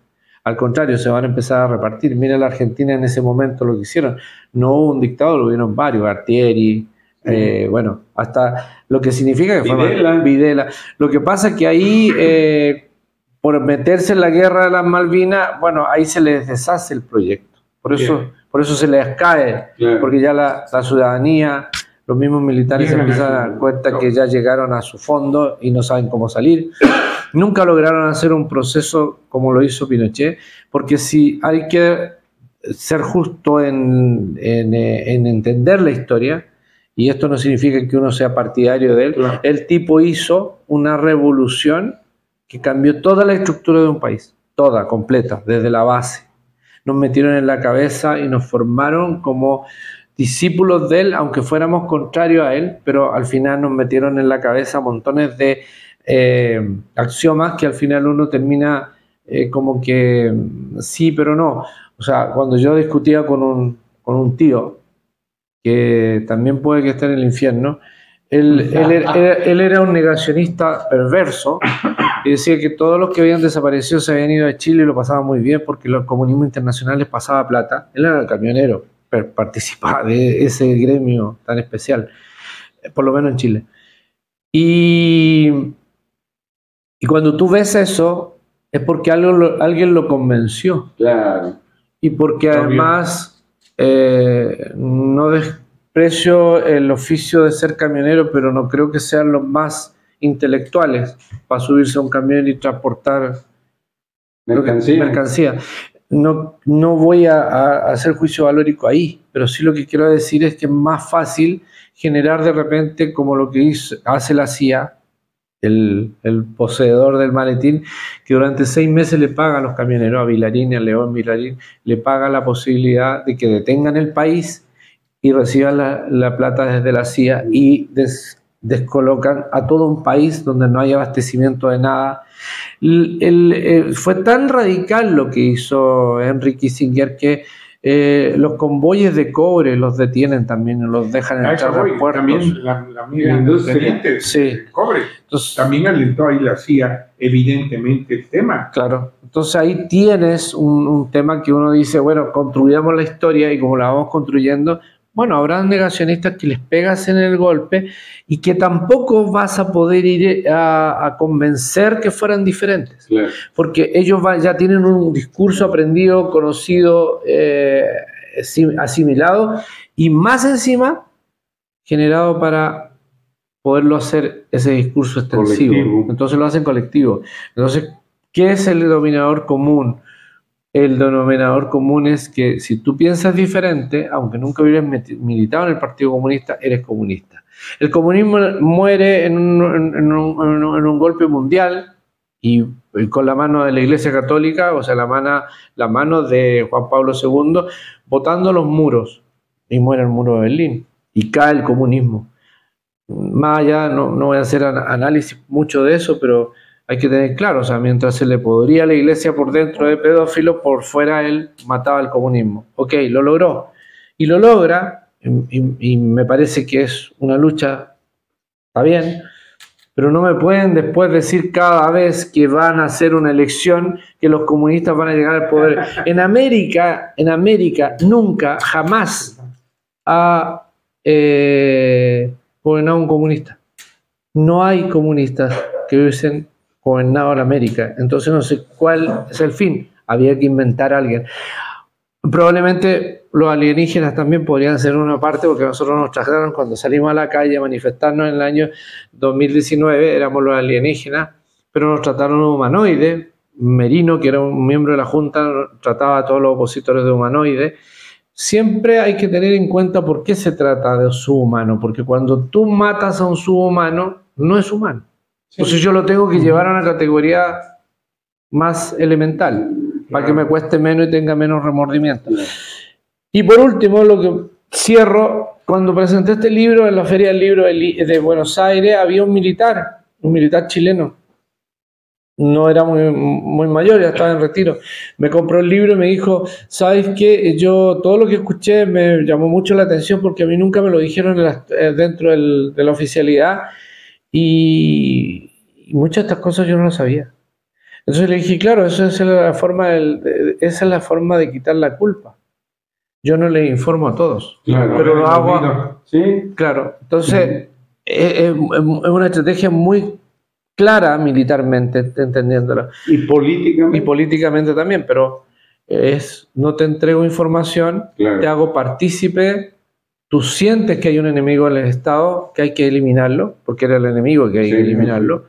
Al contrario, se van a empezar a repartir. Mira la Argentina en ese momento lo que hicieron. No hubo un dictador, lo hubieron varios, Artieri, bueno, hasta lo que significa que Videla. fue Videla. Lo que pasa es que ahí, por meterse en la guerra de las Malvinas, bueno, ahí se les deshace el proyecto. Por eso se les cae, Claro. porque ya la ciudadanía, los mismos militares se empiezan a dar cuenta que ya llegaron a su fondo y no saben cómo salir. Nunca lograron hacer un proceso como lo hizo Pinochet, porque si hay que ser justo en entender la historia, y esto no significa que uno sea partidario de él, Claro. el tipo hizo una revolución que cambió toda la estructura de un país, toda, completa, desde la base. Nos metieron en la cabeza y nos formaron como discípulos de él, aunque fuéramos contrarios a él, pero al final nos metieron en la cabeza montones de axiomas que al final uno termina como que sí, pero no. O sea, cuando yo discutía con un tío, que también puede que esté en el infierno, él era un negacionista perverso y decía que todos los que habían desaparecido se habían ido a Chile y lo pasaban muy bien porque el comunismo internacional les pasaba plata. Él era camionero, participaba de ese gremio tan especial, por lo menos en Chile. Y cuando tú ves eso, es porque alguien lo convenció. Claro. Y porque además no desprecio el oficio de ser camionero, pero no creo que sean los más intelectuales para subirse a un camión y transportar mercancía. No voy a hacer juicio valórico ahí, pero sí lo que quiero decir es que es más fácil generar de repente como lo que hace la CIA, el poseedor del maletín, que durante 6 meses le paga a los camioneros, a Villarín, a León Villarín, le paga la posibilidad de que detengan el país y reciban la plata desde la CIA y descolocan a todo un país donde no hay abastecimiento de nada. Fue tan radical lo que hizo Henry Kissinger que los convoyes de cobre los detienen también, los dejan entrar a puertos. También la industria. Sí. De cobre. Entonces, También alentó ahí la CIA, evidentemente, el tema. claro. Entonces ahí tienes un tema que uno dice, bueno, construyamos la historia y como la vamos construyendo, bueno, habrá negacionistas que les pegas en el golpe y que tampoco vas a poder ir a convencer que fueran diferentes. Claro. Porque ellos ya tienen un discurso aprendido, conocido, asimilado y más encima generado para poderlo hacer ese discurso extensivo. Colectivo. Entonces lo hacen colectivo. Entonces, ¿qué es el denominador común? El denominador común es que si tú piensas diferente, aunque nunca hubieras militado en el Partido Comunista, eres comunista. El comunismo muere en un golpe mundial y con la mano de la Iglesia Católica, o sea, la mano de Juan Pablo II, botando los muros, y muere el muro de Berlín y cae el comunismo. Más allá, no voy a hacer análisis mucho de eso, pero hay que tener claro, o sea, mientras se le podría a la iglesia por dentro de pedófilo, por fuera él mataba al comunismo. Ok, lo logró. Y lo logra, y me parece que es una lucha, está bien, pero no me pueden después decir cada vez que van a hacer una elección que los comunistas van a llegar al poder. En América nunca, jamás ha gobernado un comunista. No hay comunistas que hubiesen gobernado en América. Entonces no sé cuál es el fin. Había que inventar a alguien. Probablemente los alienígenas también podrían ser una parte, porque nosotros nos trajeron cuando salimos a la calle a manifestarnos en el año 2019, éramos los alienígenas, pero nos trataron humanoides. Merino, que era un miembro de la Junta, trataba a todos los opositores de humanoides. Siempre hay que tener en cuenta por qué se trata de subhumano, porque cuando tú matas a un subhumano, no es humano. Entonces yo lo tengo que llevar a una categoría más elemental, para que me cueste menos y tenga menos remordimiento. Y por último, lo que cierro, cuando presenté este libro en la Feria del Libro de Buenos Aires, había un militar chileno, no era muy mayor, ya estaba en retiro. Me compró el libro y me dijo, ¿sabes qué? Yo todo lo que escuché me llamó mucho la atención porque a mí nunca me lo dijeron dentro de la oficialidad y muchas de estas cosas yo no las sabía. Entonces le dije, claro, esa es la forma esa es la forma de quitar la culpa. Yo no le informo a todos, Claro, pero lo hago. Sí. Claro, entonces es una estrategia muy clara militarmente, entendiéndolo. Y políticamente. Y políticamente también, pero no te entrego información, Claro. te hago partícipe, tú sientes que hay un enemigo en el Estado, que hay que eliminarlo, porque era el enemigo que hay que eliminarlo.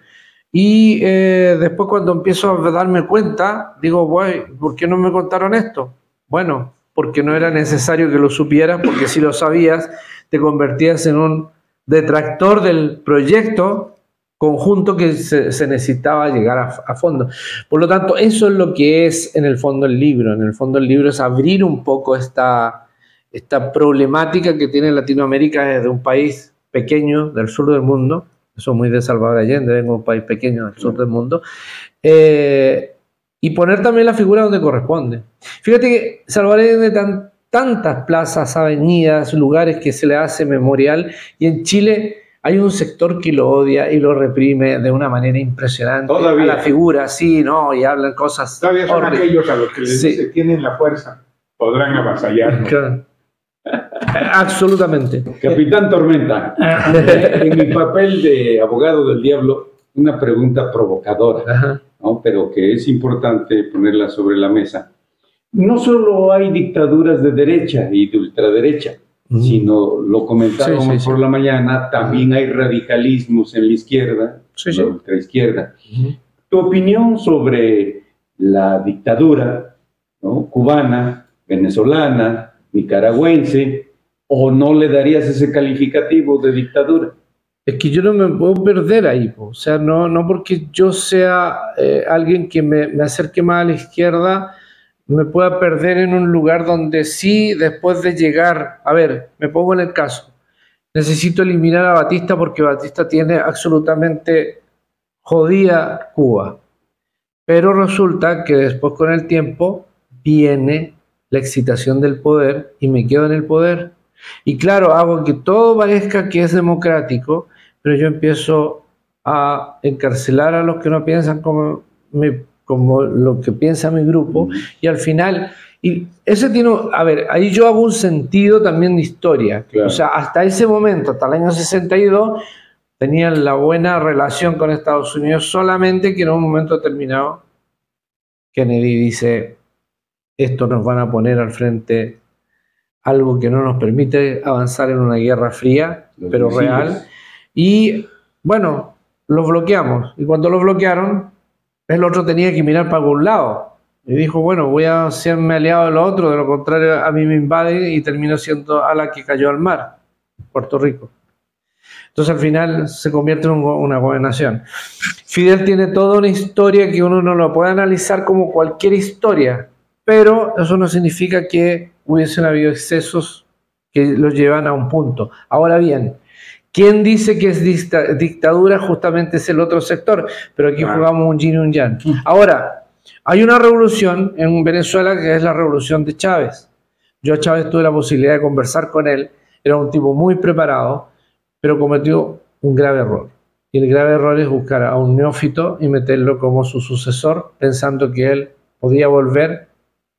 Y después cuando empiezo a darme cuenta, digo, guay, ¿por qué no me contaron esto? Bueno, porque no era necesario que lo supieras, porque si lo sabías, te convertías en un detractor del proyecto conjunto que se necesitaba llegar a fondo. Por lo tanto, eso es lo que es en el fondo el libro. En el fondo el libro es abrir un poco esta problemática que tiene Latinoamérica desde un país pequeño del sur del mundo. Soy muy de Salvador Allende, vengo de un país pequeño del sur del mundo. Y poner también la figura donde corresponde. Fíjate que Salvador Allende tantas plazas, avenidas, lugares que se le hace memorial, y en Chile hay un sector que lo odia y lo reprime de una manera impresionante. Todavía. A la figura, sí, ¿no? Y hablan cosas Todavía son horribles. aquellos a los que les dice, tienen la fuerza, podrán avasallarnos. Claro. Absolutamente. Capitán Tormenta, en mi papel de abogado del diablo, una pregunta provocadora, Ajá. ¿no? Pero que es importante ponerla sobre la mesa. No solo hay dictaduras de derecha y de ultraderecha, sino, lo comentábamos por la mañana, también hay radicalismos en la izquierda, la ultraizquierda. Tu opinión sobre la dictadura, ¿no? Cubana, venezolana, nicaragüense, ¿o no le darías ese calificativo de dictadura? Es que yo no me puedo perder ahí, po. O sea, no porque yo sea alguien que me acerque más a la izquierda, me pueda perder en un lugar donde sí, después de llegar, a ver, me pongo en el caso, necesito eliminar a Batista porque Batista tiene absolutamente jodida Cuba, pero resulta que después con el tiempo viene la excitación del poder y me quedo en el poder. Y claro, hago que todo parezca que es democrático, pero yo empiezo a encarcelar a los que no piensan como lo que piensa mi grupo, y al final, y ese tiene, a ver, ahí yo hago un sentido también de historia. Claro. O sea, hasta ese momento, hasta el año 62, tenían la buena relación con Estados Unidos, solamente que en un momento determinado Kennedy dice, esto nos van a poner al frente algo que no nos permite avanzar en una guerra fría, pero real, y bueno, los bloqueamos, y cuando los bloquearon, el otro tenía que mirar para algún lado, y dijo, bueno, voy a hacerme aliado de lo otro, de lo contrario a mí me invade, y terminó siendo a la que cayó al mar, Puerto Rico. Entonces al final se convierte en una gobernación. Fidel tiene toda una historia que uno no lo puede analizar como cualquier historia, pero eso no significa que hubiesen habido excesos que los llevan a un punto. Ahora bien, ¿quién dice que es dictadura? Justamente es el otro sector, pero aquí jugamos un yin y un yang. Ahora, hay una revolución en Venezuela que es la revolución de Chávez. Yo a Chávez tuve la posibilidad de conversar con él, era un tipo muy preparado, pero cometió un grave error. Y el grave error es buscar a un neófito y meterlo como su sucesor, pensando que él podía volver,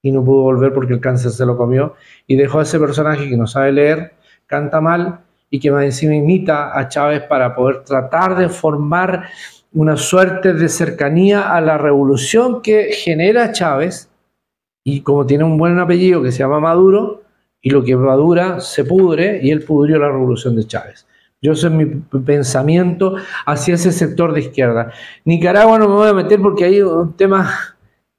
y no pudo volver porque el cáncer se lo comió, y dejó a ese personaje que no sabe leer, canta mal, y que más encima imita a Chávez para poder tratar de formar una suerte de cercanía a la revolución que genera Chávez, y como tiene un buen apellido que se llama Maduro, y lo que madura se pudre, y él pudrió la revolución de Chávez. Yo ese es mi pensamiento hacia ese sector de izquierda. Nicaragua no me voy a meter porque hay un tema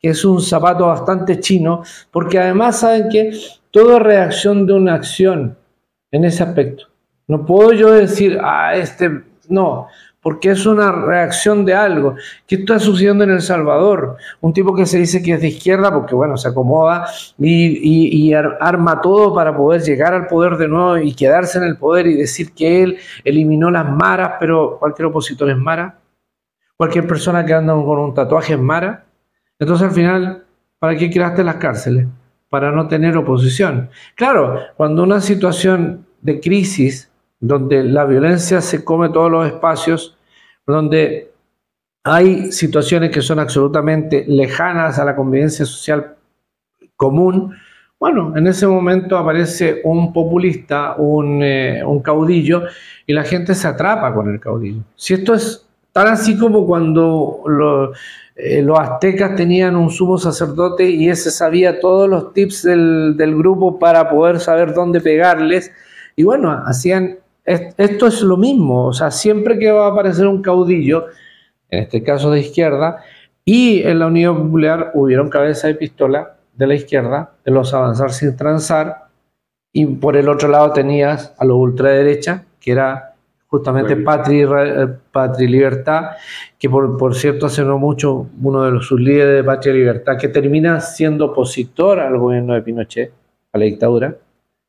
que es un zapato bastante chino, porque además saben que toda reacción de una acción en ese aspecto. No puedo yo decir, no, porque es una reacción de algo. ¿Qué está sucediendo en El Salvador? Un tipo que se dice que es de izquierda porque, bueno, se acomoda y arma todo para poder llegar al poder de nuevo y quedarse en el poder y decir que él eliminó las maras, pero cualquier opositor es mara. Cualquier persona que anda con un tatuaje es mara. Entonces al final, ¿para qué creaste las cárceles? Para no tener oposición. Claro, cuando una situación de crisis, donde la violencia se come todos los espacios, donde hay situaciones que son absolutamente lejanas a la convivencia social común, bueno, en ese momento aparece un populista, un caudillo, y la gente se atrapa con el caudillo. Si esto es tan así como cuando los aztecas tenían un sumo sacerdote y ese sabía todos los tips del grupo para poder saber dónde pegarles, y bueno, hacían, esto es lo mismo, o sea, siempre que va a aparecer un caudillo, en este caso de izquierda, y en la Unión Popular hubieron cabeza de pistola de la izquierda, de los avanzar sin transar, y por el otro lado tenías a los ultraderecha, que era justamente Patria y Libertad, que por cierto hace no mucho uno de sus líderes de Patria y Libertad, que termina siendo opositor al gobierno de Pinochet, a la dictadura.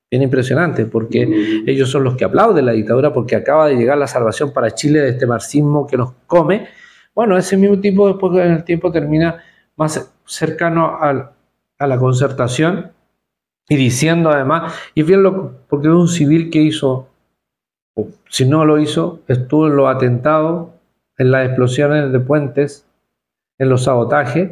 Bien impresionante, porque ellos son los que aplauden la dictadura, porque acaba de llegar la salvación para Chile de este marxismo que nos come. Bueno, ese mismo tipo después en el tiempo termina más cercano a la concertación y diciendo además, y es bien loco, porque es un civil que hizo, o si no lo hizo, estuvo en los atentados, en las explosiones de puentes, en los sabotajes,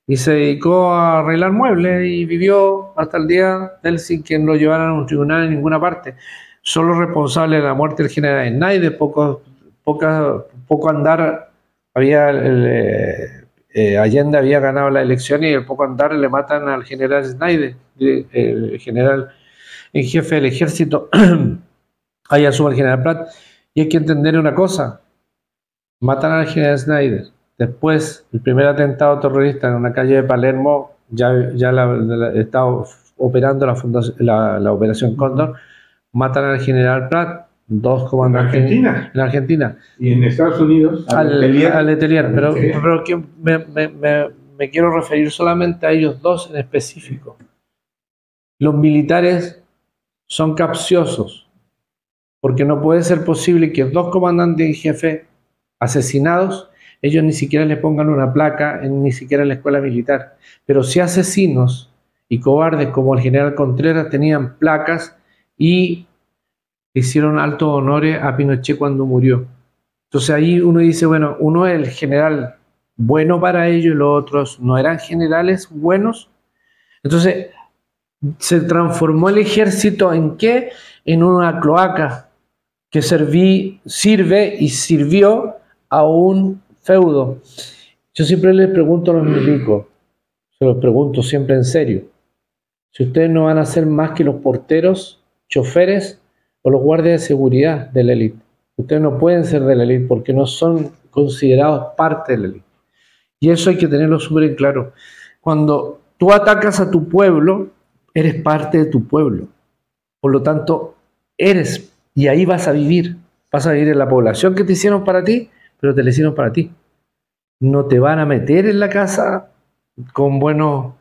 y se dedicó a arreglar muebles y vivió hasta el día de él sin que lo llevaran a un tribunal en ninguna parte. Solo responsable de la muerte del general Snyder, poco andar, había Allende había ganado la elección y al poco andar le matan al general Snyder, el general en jefe del ejército. Ahí asume el general Prat. Y hay que entender una cosa: matan al general Snyder. Después, el primer atentado terrorista en una calle de Palermo, ya estaba operando la operación Cóndor, matan al general Prat. 2 comandantes en Argentina. Y en Estados Unidos al Letelier. Pero que me quiero referir solamente a ellos dos en específico. Los militares son capciosos, porque no puede ser posible que 2 comandantes en jefe asesinados, ellos ni siquiera les pongan una placa, ni siquiera en la escuela militar. Pero si asesinos y cobardes como el general Contreras tenían placas y hicieron altos honores a Pinochet cuando murió. Entonces ahí uno dice, bueno, uno es el general bueno para ellos y los otros no eran generales buenos. Entonces se transformó el ejército ¿en qué? En una cloaca que sirve y sirvió a un feudo. Yo siempre les pregunto a los milicos, se los pregunto siempre en serio, si ustedes no van a ser más que los porteros, choferes o los guardias de seguridad de la élite. Ustedes no pueden ser de la élite porque no son considerados parte de la élite. Y eso hay que tenerlo súper en claro. Cuando tú atacas a tu pueblo, eres parte de tu pueblo. Por lo tanto, eres, y ahí vas a vivir. Vas a vivir en la población que te hicieron para ti, pero te la hicieron para ti. No te van a meter en la casa con buenos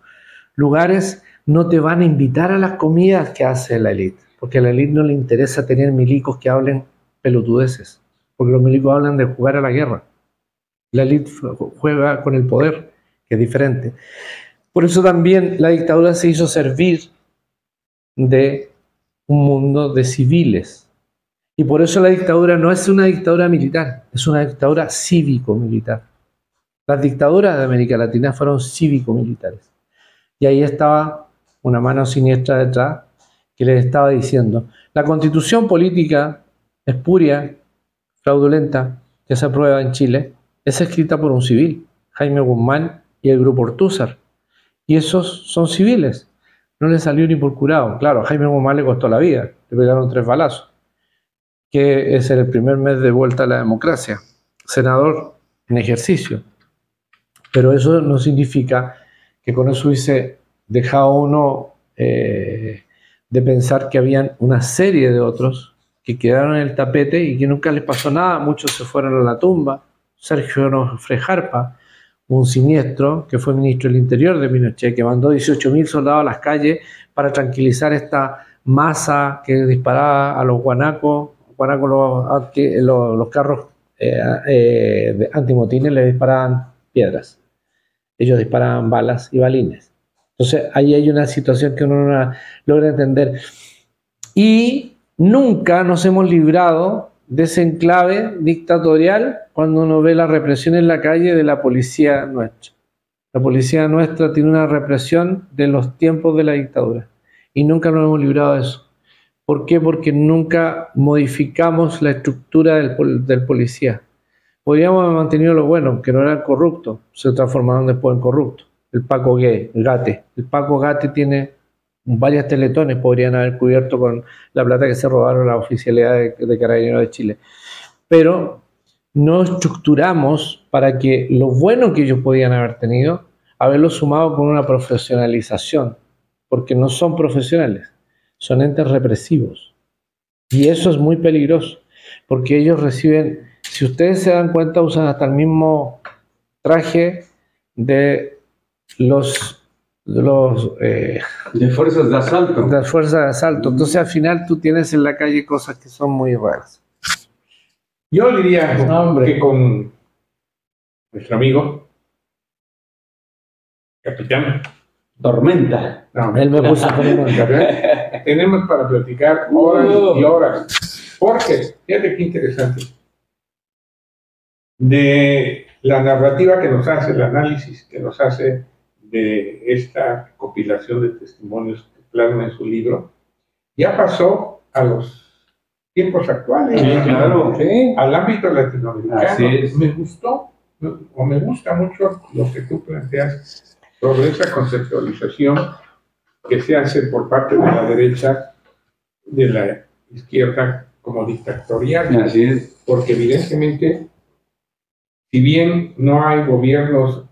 lugares, no te van a invitar a las comidas que hace la élite. Porque a la élite no le interesa tener milicos que hablen pelotudeces, porque los milicos hablan de jugar a la guerra. La élite juega con el poder, que es diferente. Por eso también la dictadura se hizo servir de un mundo de civiles. Y por eso la dictadura no es una dictadura militar, es una dictadura cívico-militar. Las dictaduras de América Latina fueron cívico-militares. Y ahí estaba una mano siniestra detrás, que les estaba diciendo, la constitución política espuria, fraudulenta, que se aprueba en Chile, es escrita por un civil, Jaime Guzmán y el grupo Ortúzar. Y esos son civiles. No le salió ni por curado. Claro, a Jaime Guzmán le costó la vida, le pegaron 3 balazos, que es el primer mes de vuelta a la democracia, senador en ejercicio. Pero eso no significa que con eso hubiese dejado uno de pensar que habían una serie de otros que quedaron en el tapete y que nunca les pasó nada. Muchos se fueron a la tumba. Sergio Frejarpa, un siniestro que fue ministro del Interior de Pinochet, que mandó 18.000 soldados a las calles para tranquilizar esta masa que disparaba a los guanacos los carros antimotines le disparaban piedras. Ellos disparaban balas y balines. Entonces, ahí hay una situación que uno no logra entender. Y nunca nos hemos librado de ese enclave dictatorial cuando uno ve la represión en la calle de la policía nuestra. La policía nuestra tiene una represión de los tiempos de la dictadura. Y nunca nos hemos librado de eso. ¿Por qué? Porque nunca modificamos la estructura del policía. Podríamos haber mantenido lo bueno, que no eran corruptos, se transformaron después en corruptos. El Paco Gate. El Paco Gate tiene varias teletones, podrían haber cubierto con la plata que se robaron la oficialidad de Carabineros de Chile. Pero no estructuramos para que lo bueno que ellos podían haber tenido, haberlo sumado con una profesionalización, porque no son profesionales, son entes represivos. Y eso es muy peligroso, porque ellos reciben, si ustedes se dan cuenta, usan hasta el mismo traje de de fuerzas de asalto. De las fuerzas de asalto. Entonces al final tú tienes en la calle cosas que son muy raras. Yo diría que con nuestro amigo Capitán Tormenta. No, él me puso Tormenta. Tenemos para platicar horas y horas. Porque, fíjate qué interesante. De la narrativa que nos hace, el análisis que nos hace de esta compilación de testimonios que plasma en su libro, ya pasó a los tiempos actuales, sí, claro, sí, al ámbito latinoamericano. Así es. Me gustó, o me gusta mucho lo que tú planteas sobre esa conceptualización que se hace por parte de la derecha, de la izquierda, como dictatorial. Así es. Porque evidentemente, si bien no hay gobiernos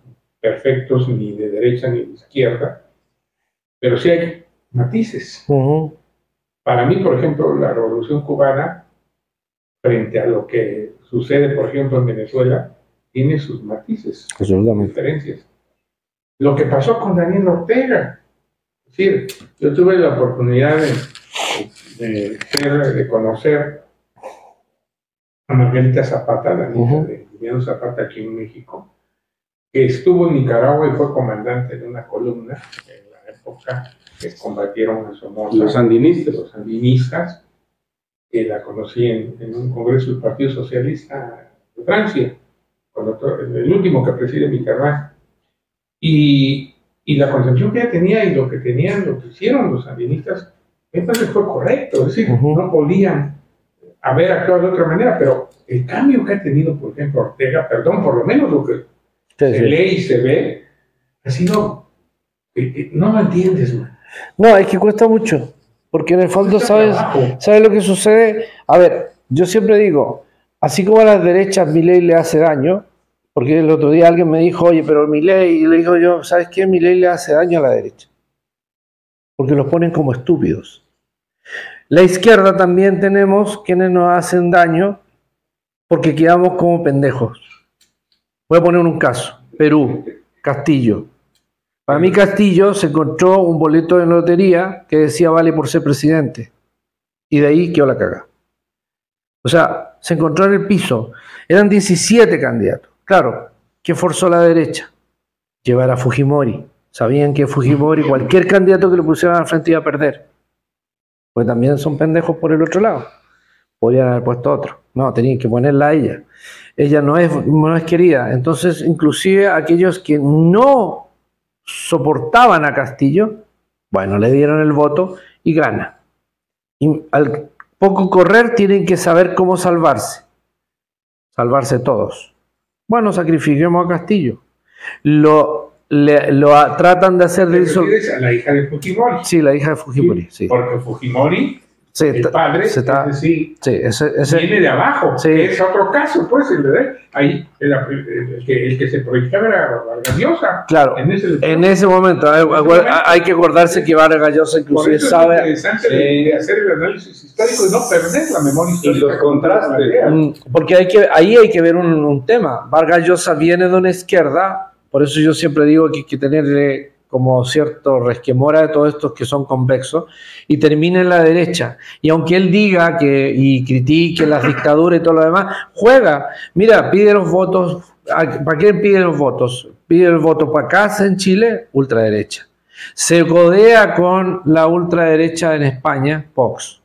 perfectos ni de derecha ni de izquierda, pero sí hay matices. Para mí, por ejemplo, la Revolución Cubana, frente a lo que sucede, por ejemplo, en Venezuela, tiene sus matices, sus diferencias. Lo que pasó con Daniel Ortega, es decir, yo tuve la oportunidad de conocer a Margarita Zapata, la nieta de Emiliano Zapata aquí en México, que estuvo en Nicaragua y fue comandante de una columna en la época que combatieron a Somoza. Los sandinistas. Los sandinistas, que la conocí en un congreso del Partido Socialista de Francia, el último que preside Mitterrand. Y la concepción que ella tenía y lo que tenían, lo que hicieron los sandinistas, entonces fue correcto, es decir, no podían haber actuado de otra manera, pero el cambio que ha tenido, por ejemplo, Ortega, perdón, por lo menos lo que se lee y se ve, ha sido, no lo entiendes, man. No, es que cuesta mucho, porque en el fondo ¿sabes lo que sucede? A ver, yo siempre digo, así como a las derechas Milei le hace daño, porque el otro día alguien me dijo, oye, pero Milei, y le digo yo, ¿sabes qué? Milei le hace daño a la derecha, porque los ponen como estúpidos. La izquierda también tenemos quienes nos hacen daño porque quedamos como pendejos. Voy a poner un caso. Perú, Castillo. Para mí Castillo se encontró un boleto de lotería que decía vale por ser presidente. Y de ahí quedó la caga. O sea, se encontró en el piso. Eran 17 candidatos. Claro, ¿qué forzó la derecha? Llevar a Fujimori. Sabían que Fujimori, cualquier candidato que le pusieran al frente iba a perder. Pues también son pendejos por el otro lado. Podrían haber puesto otro. No, tenían que ponerla a ella. Ella no es querida. Entonces, inclusive aquellos que no soportaban a Castillo, bueno, le dieron el voto y gana. Y al poco correr tienen que saber cómo salvarse. Salvarse todos. Bueno, sacrifiquemos a Castillo. Lo tratan de hacer... ¿Te refieres a la hija de Fujimori? Sí, la hija de Fujimori, sí. Porque Fujimori, el padre, es decir, viene de abajo. Sí. Es otro caso, pues, ahí el que se proyectaba era Vargas Llosa. Claro, en ese momento hay que acordarse que Vargas Llosa inclusive sabe... Es interesante de hacer el análisis histórico y no perder la memoria histórica. Y los contrastes. Porque ahí hay que ver un tema. Vargas Llosa viene de una izquierda. Por eso yo siempre digo que hay que tener como cierto resquemora de todos estos que son convexos, y termina en la derecha. Y aunque él diga y critique las dictaduras y todo lo demás, juega. Mira, pide los votos. ¿Para qué pide los votos? Pide el voto para casa en Chile, ultraderecha. Se codea con la ultraderecha en España, Vox.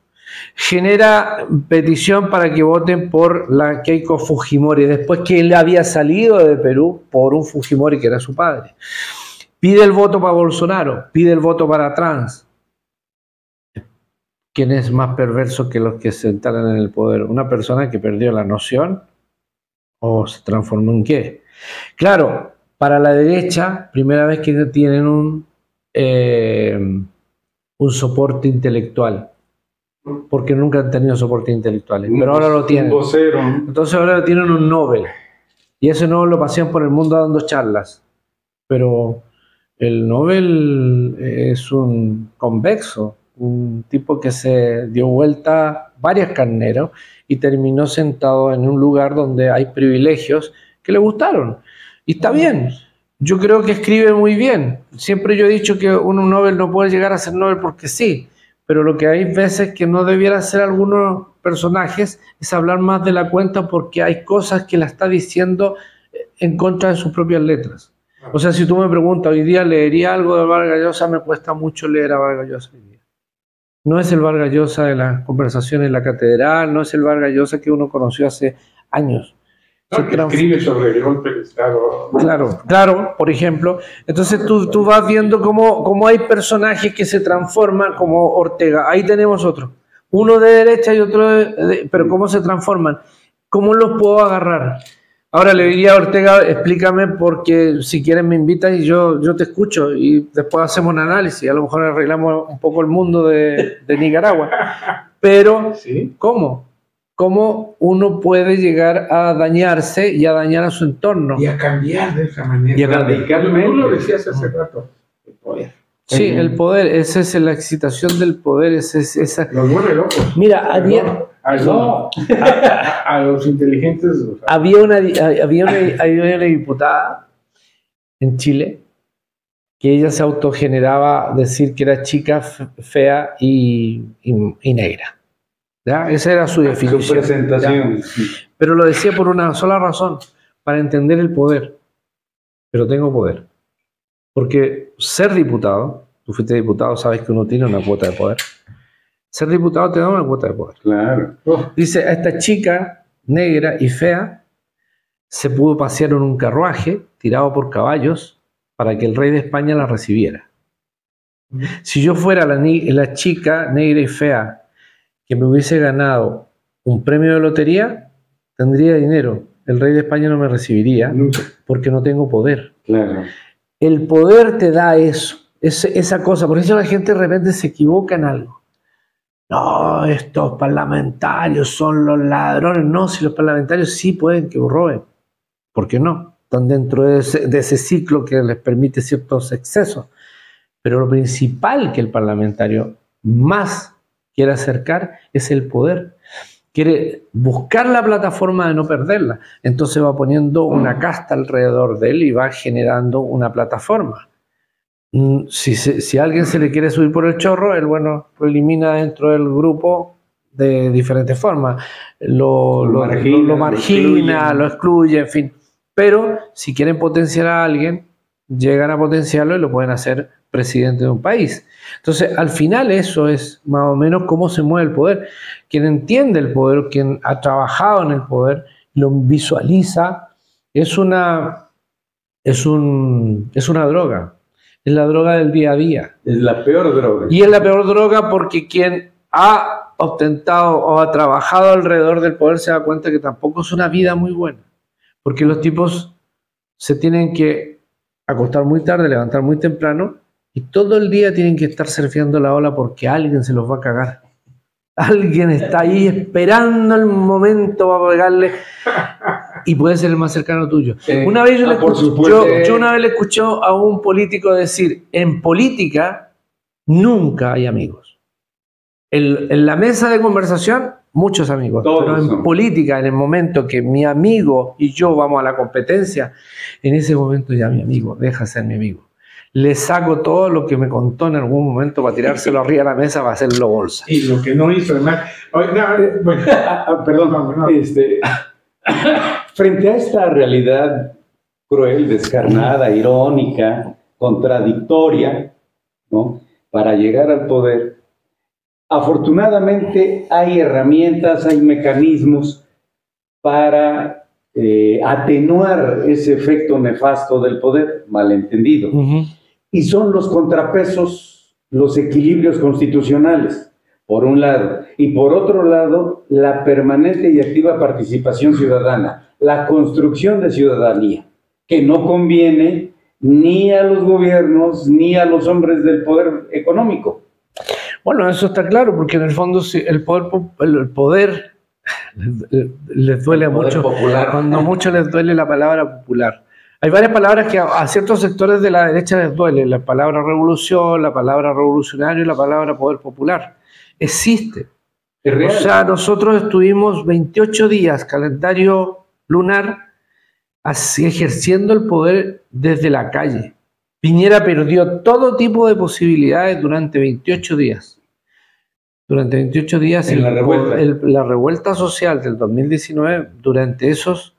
Genera petición para que voten por la Keiko Fujimori, después que él había salido de Perú por un Fujimori que era su padre. Pide el voto para Bolsonaro, pide el voto para trans. ¿Quién es más perverso que los que se instalan en el poder? ¿Una persona que perdió la noción o se transformó en qué? Claro, para la derecha, primera vez que tienen un soporte intelectual, porque nunca han tenido soporte intelectuales, pero ahora lo tienen. Entonces ahora tienen un Nobel, y ese Nobel lo pasean por el mundo dando charlas, pero el Nobel es un convexo, un tipo que se dio vuelta varias carneros y terminó sentado en un lugar donde hay privilegios que le gustaron, y está bien. Yo creo que escribe muy bien. Siempre yo he dicho que un Nobel no puede llegar a ser Nobel porque sí, pero lo que hay veces que no debiera hacer algunos personajes es hablar más de la cuenta, porque hay cosas que la está diciendo en contra de sus propias letras. O sea, si tú me preguntas, hoy día leería algo de Vargas Llosa, me cuesta mucho leer a Vargas Llosa hoy día. No es el Vargas Llosa de las conversaciones en la catedral, no es el Vargas Llosa que uno conoció hace años. No, que escribe sobre el golpe de Estado. Claro, por ejemplo. Entonces tú vas viendo cómo hay personajes que se transforman, como Ortega. Ahí tenemos otro. Uno de derecha y otro pero ¿cómo se transforman? ¿Cómo los puedo agarrar? Ahora le diría a Ortega, explícame, porque si quieres me invitas y yo te escucho y después hacemos un análisis. A lo mejor arreglamos un poco el mundo de Nicaragua. Pero, ¿sí? ¿Cómo uno puede llegar a dañarse y a dañar a su entorno? Y a cambiar de esa manera. Y a radicalmente. Tú lo decías hace rato, el poder. Sí, el poder, esa es la excitación del poder. Esa. Los vuelve locos. Mira, a los inteligentes. O sea. Había una diputada en Chile que ella se autogeneraba decir que era chica, fea y negra. ¿Ya? Esa era su definición. Su presentación. Pero lo decía por una sola razón, para entender el poder. Pero tengo poder. Porque ser diputado, tú fuiste diputado, sabes que uno tiene una cuota de poder. Ser diputado te da una cuota de poder. Claro. Dice, a esta chica negra y fea se pudo pasear en un carruaje tirado por caballos para que el rey de España la recibiera. Si yo fuera la chica negra y fea que me hubiese ganado un premio de lotería, tendría dinero. El rey de España no me recibiría porque no tengo poder. Claro. El poder te da eso, esa cosa. Por eso la gente de repente se equivoca en algo. No, estos parlamentarios son los ladrones. No, si los parlamentarios sí pueden que roben. ¿Por qué no? Están dentro de ese ciclo que les permite ciertos excesos. Pero lo principal que el parlamentario más quiere acercar es el poder. Quiere buscar la plataforma de no perderla. Entonces va poniendo una casta alrededor de él y va generando una plataforma. Si a alguien se le quiere subir por el chorro, él, bueno, lo elimina dentro del grupo de diferentes formas. Lo margina, lo excluye, en fin. Pero si quieren potenciar a alguien, llegan a potenciarlo y lo pueden hacer presidente de un país. Entonces, al final eso es más o menos cómo se mueve el poder. Quien entiende el poder, quien ha trabajado en el poder, lo visualiza, es una droga. Es la droga del día a día. Es la peor droga. Y es la peor droga porque quien ha ostentado o ha trabajado alrededor del poder se da cuenta que tampoco es una vida muy buena. Porque los tipos se tienen que acostar muy tarde, levantar muy temprano, y todo el día tienen que estar surfeando la ola porque alguien se los va a cagar. Alguien está ahí esperando el momento para pegarle, y puede ser el más cercano tuyo. Una vez yo una vez le escuché a un político decir, en política nunca hay amigos. En la mesa de conversación, muchos amigos, pero en política, en el momento que mi amigo y yo vamos a la competencia, en ese momento ya mi amigo deja de ser mi amigo. le saco todo lo que me contó en algún momento para tirárselo arriba de la mesa para hacerlo bolsa. Y lo que no hizo, además. Bueno, perdón, no. Frente a esta realidad cruel, descarnada, irónica, contradictoria, ¿no? Para llegar al poder, afortunadamente hay herramientas, hay mecanismos para atenuar ese efecto nefasto del poder, malentendido. Y son los contrapesos, los equilibrios constitucionales, por un lado. Y por otro lado, la permanente y activa participación ciudadana, la construcción de ciudadanía, que no conviene ni a los gobiernos ni a los hombres del poder económico. Bueno, eso está claro, porque en el fondo el poder les duele mucho, cuando mucho les duele la palabra popular. Hay varias palabras que a ciertos sectores de la derecha les duele, la palabra revolución, la palabra revolucionario y la palabra poder popular. Existe. Es real. O sea, nosotros estuvimos 28 días, calendario lunar, así ejerciendo el poder desde la calle. Piñera perdió todo tipo de posibilidades durante 28 días. Durante 28 días la revuelta social del 2019, durante esos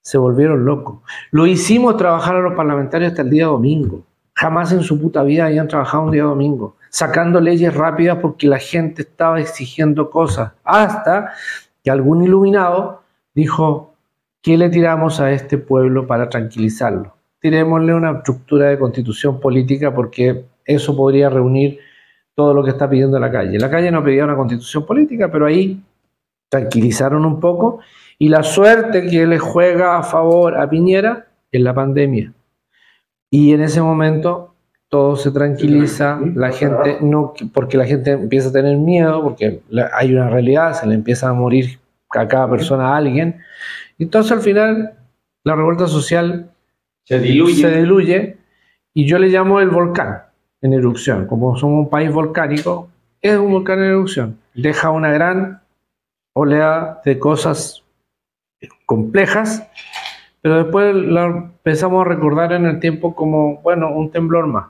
se volvieron locos. Lo hicimos trabajar a los parlamentarios hasta el día domingo. Jamás en su puta vida habían trabajado un día domingo, sacando leyes rápidas porque la gente estaba exigiendo cosas. Hasta que algún iluminado dijo, ¿qué le tiramos a este pueblo para tranquilizarlo? Tirémosle una estructura de constitución política porque eso podría reunir todo lo que está pidiendo la calle. La calle no pedía una constitución política, pero ahí tranquilizaron un poco, y la suerte que le juega a favor a Piñera es la pandemia. Y en ese momento todo se tranquiliza, la gente no, porque la gente empieza a tener miedo, porque hay una realidad, se le empieza a morir a cada persona a alguien, y entonces al final la revuelta social se diluye, y yo le llamo el volcán en erupción. Como somos un país volcánico, es un volcán en erupción. Deja una gran oleada de cosas complejas, pero después la empezamos a recordar en el tiempo como, bueno, un temblor más.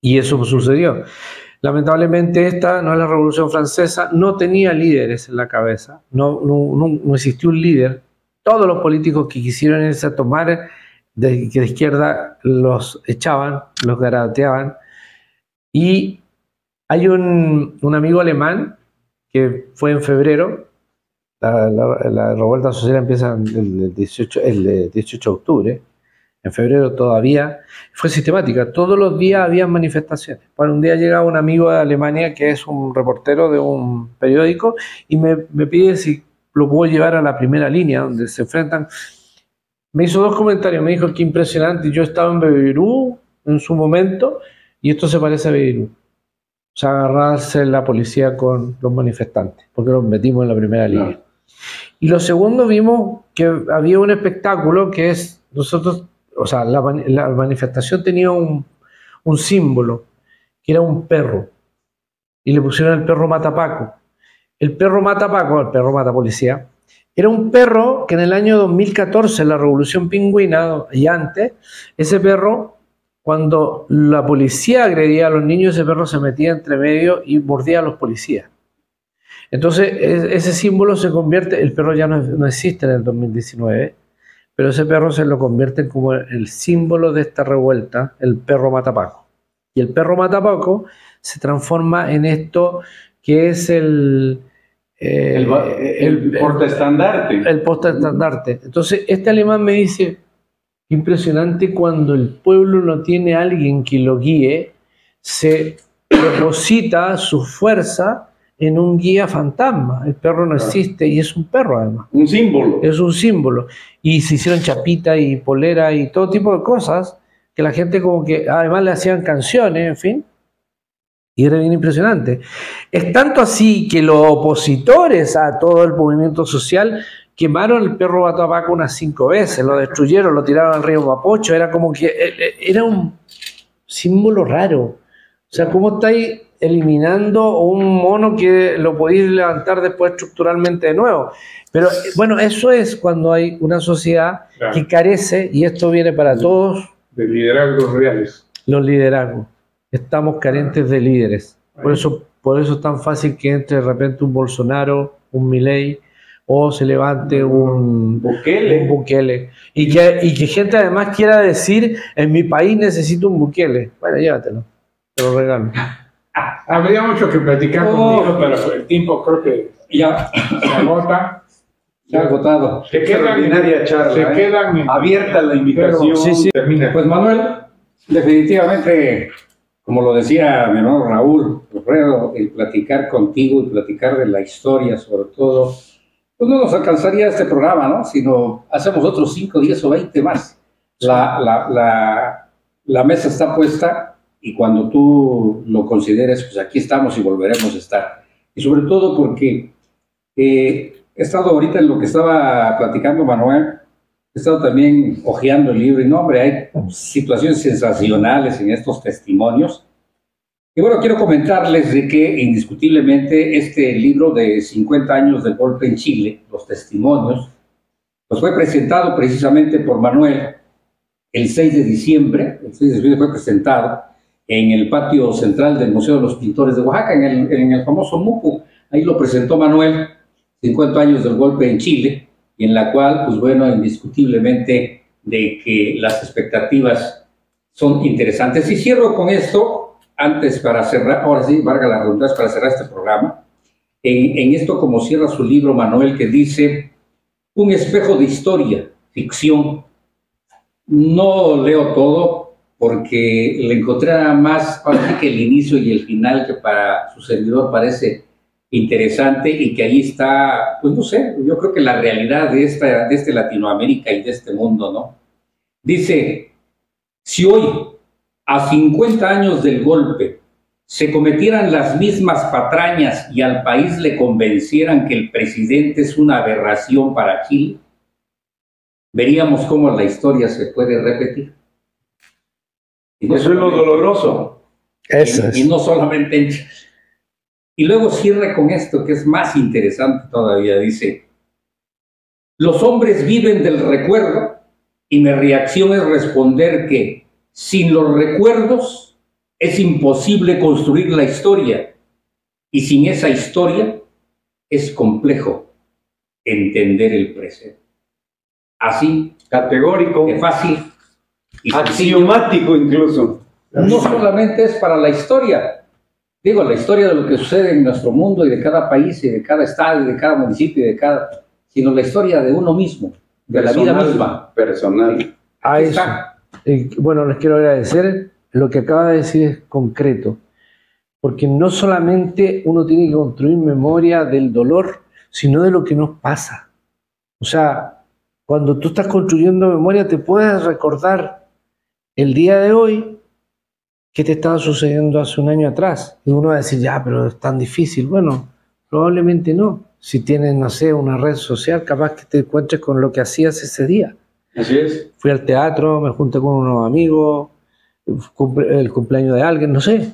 Y eso sucedió. Lamentablemente esta no es la Revolución Francesa, no tenía líderes en la cabeza, no existió un líder. Todos los políticos que quisieron irse a tomar de izquierda los echaban, los garabateaban. Y hay un amigo alemán que fue en febrero, la revuelta social empieza el 18 de octubre, en febrero todavía, fue sistemática, todos los días había manifestaciones. Bueno, un día llega un amigo de Alemania que es un reportero de un periódico y me pide si lo puedo llevar a la primera línea donde se enfrentan. Me hizo dos comentarios, me dijo que impresionante, yo estaba en Bebirú en su momento y esto se parece a Bebirú. O sea, agarrarse la policía con los manifestantes, porque los metimos en la primera línea. Y lo segundo, vimos que había un espectáculo que es, nosotros, o sea, la manifestación tenía un símbolo, que era un perro, y le pusieron el perro mata Paco. El perro mata Paco, el perro mata policía, era un perro que en el año 2014, en la Revolución Pingüina y antes, ese perro, cuando la policía agredía a los niños, ese perro se metía entre medio y mordía a los policías. Entonces, ese símbolo se convierte, el perro ya no existe en el 2019, pero ese perro se lo convierte como el símbolo de esta revuelta, el perro matapaco. Y el perro matapaco se transforma en esto que es el portaestandarte. El portaestandarte. Entonces, este alemán me dice, impresionante cuando el pueblo no tiene a alguien que lo guíe, se deposita su fuerza en un guía fantasma. El perro no existe y es un perro además. Un símbolo. Es un símbolo. Y se hicieron chapita y polera y todo tipo de cosas que la gente como que además le hacían canciones, en fin. Y era bien impresionante. Es tanto así que los opositores a todo el movimiento social quemaron el perro matapaco unas 5 veces, lo destruyeron, lo tiraron al río Mapocho, era como que era un símbolo raro. O sea, ¿cómo estáis eliminando un mono que lo podéis levantar después estructuralmente de nuevo? Pero bueno, eso es cuando hay una sociedad que carece, y esto viene para todos, de liderazgos reales. los liderazgos. Estamos carentes de líderes. Por eso es tan fácil que entre de repente un Bolsonaro, un Milei, o se levante un Bukele. Y que gente además quiera decir, en mi país necesito un Bukele. Bueno, llévatelo, te lo regalo. Habría mucho que platicar contigo, pero el tiempo creo que ya se agota. Se ha agotado. Se quedan abierta la invitación. Sí. Pues Manuel, definitivamente, como lo decía mi hermano Raúl Alfredo, el platicar contigo y platicar de la historia sobre todo, pues no nos alcanzaría este programa, ¿no? Sino hacemos otros 5, 10 o 20 más. La mesa está puesta y cuando tú lo consideres, pues aquí estamos y volveremos a estar. Y sobre todo porque he estado ahorita en lo que estaba platicando Manuel, he estado también hojeando el libro y no, hombre, hay situaciones sensacionales en estos testimonios. Y bueno, quiero comentarles de que indiscutiblemente este libro de 50 años del golpe en Chile, los testimonios, pues fue presentado precisamente por Manuel el 6 de diciembre. El 6 de diciembre fue presentado en el patio central del Museo de los Pintores de Oaxaca, en el famoso MUPU. Ahí lo presentó Manuel, 50 años del golpe en Chile, y en la cual, pues bueno, indiscutiblemente de que las expectativas son interesantes. Y cierro con esto, antes para cerrar, ahora sí, valga la redundancia, para cerrar este programa, en esto como cierra su libro Manuel, que dice, un espejo de historia, ficción. No leo todo porque le encontré nada más parece que el inicio y el final, que para su servidor parece interesante y que ahí está, pues no sé, yo creo que la realidad de este Latinoamérica y de este mundo, ¿no? Dice, si hoy, a 50 años del golpe, se cometieran las mismas patrañas y al país le convencieran que el presidente es una aberración para Chile, veríamos cómo la historia se puede repetir. Eso es lo doloroso. Y no solamente en Chile. Y luego cierra con esto, que es más interesante todavía. Dice, los hombres viven del recuerdo y mi reacción es responder que sin los recuerdos es imposible construir la historia y sin esa historia es complejo entender el presente. Así, categórico, de fácil y axiomático incluso. No solamente es para la historia, digo, la historia de lo que sucede en nuestro mundo y de cada país y de cada estado y de cada municipio y de cada, sino la historia de uno mismo, de personal, la vida misma. Personal. Ahí está. Bueno, les quiero agradecer. Lo que acaba de decir es concreto, porque no solamente uno tiene que construir memoria del dolor, sino de lo que nos pasa. O sea, cuando tú estás construyendo memoria, te puedes recordar el día de hoy qué te estaba sucediendo hace un año atrás. Y uno va a decir, ya, pero es tan difícil. Bueno, probablemente no. Si tienes, no sé, una red social, capaz que te encuentres con lo que hacías ese día. Así es. Fui al teatro, me junté con unos amigos, el cumpleaños de alguien, no sé.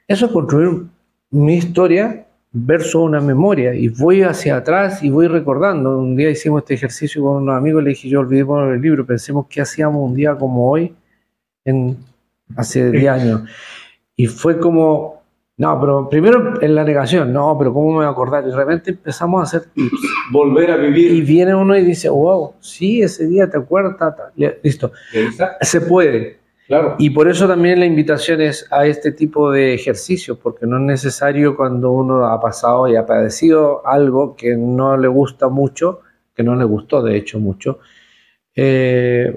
Eso es construir mi historia versus una memoria. Y voy hacia atrás y voy recordando. Un día hicimos este ejercicio con unos amigos, le dije, yo olvidé poner el libro, pensemos qué hacíamos un día como hoy, hace 10 años. Y fue como, no, pero primero en la negación, no, pero ¿cómo me voy a acordar? Y de repente empezamos a hacer tips. Volver a vivir. Y viene uno y dice, wow, sí, ese día te acuerdas, listo. Se puede. Claro. Y por eso también la invitación es a este tipo de ejercicios, porque no es necesario cuando uno ha pasado y ha padecido algo que no le gusta mucho, que no le gustó de hecho mucho,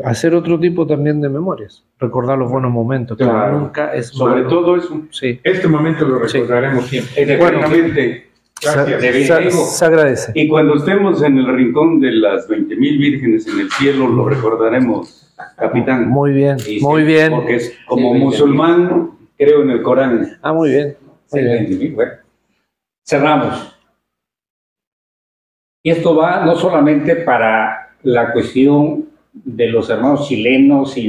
hacer otro tipo también de memorias, recordar los buenos momentos, que claro. Nunca es sobre malo. todo eso. Sí. Este momento lo recordaremos siempre. Efectivamente. Gracias. Se agradece. Y cuando estemos en el rincón de las 20,000 vírgenes en el cielo, lo recordaremos, capitán. Muy bien, sí, muy bien. Porque es, como musulmán, creo en el Corán. Ah, muy bien. Muy bien. Bueno, cerramos. Y esto va no solamente para la cuestión de los hermanos chilenos y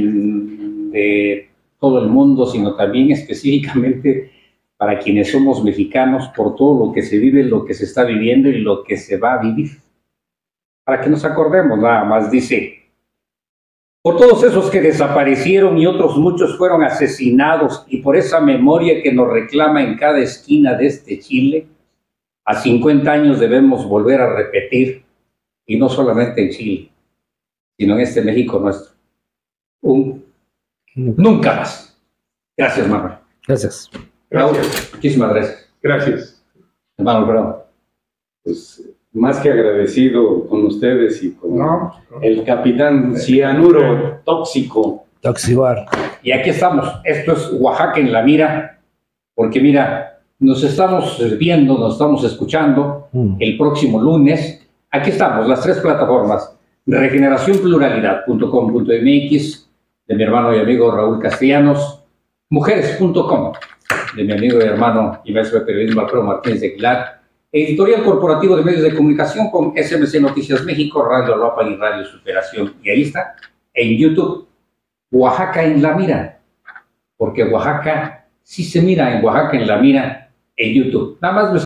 de todo el mundo, sino también específicamente para quienes somos mexicanos, por todo lo que se vive, lo que se está viviendo y lo que se va a vivir. Para que nos acordemos, nada más dice, por todos esos que desaparecieron y otros muchos fueron asesinados, y por esa memoria que nos reclama en cada esquina de este Chile, a 50 años debemos volver a repetir, y no solamente en Chile, sino en este México nuestro. Nunca más. Gracias, Manuel. Gracias. Raúl, muchísimas gracias. Gracias. Hermano Alfredo. Pues más que agradecido con ustedes y con No. el capitán cianuro tóxico. Toxibar. Y aquí estamos. Esto es Oaxaca en la mira, porque mira, nos estamos viendo, nos estamos escuchando el próximo lunes. Aquí estamos, las 3 plataformas: regeneracionpluralidad.com.mx, de mi hermano y amigo Raúl Castellanos; mujeres.com, de mi amigo y hermano y maestro de periodismo Alfredo Martínez de Aguilar; editorial corporativo de medios de comunicación con SMC Noticias México, Radio Loapa y Radio Superación. Y ahí está, en YouTube, Oaxaca en la mira, porque Oaxaca sí se mira en Oaxaca en la mira en YouTube. Nada más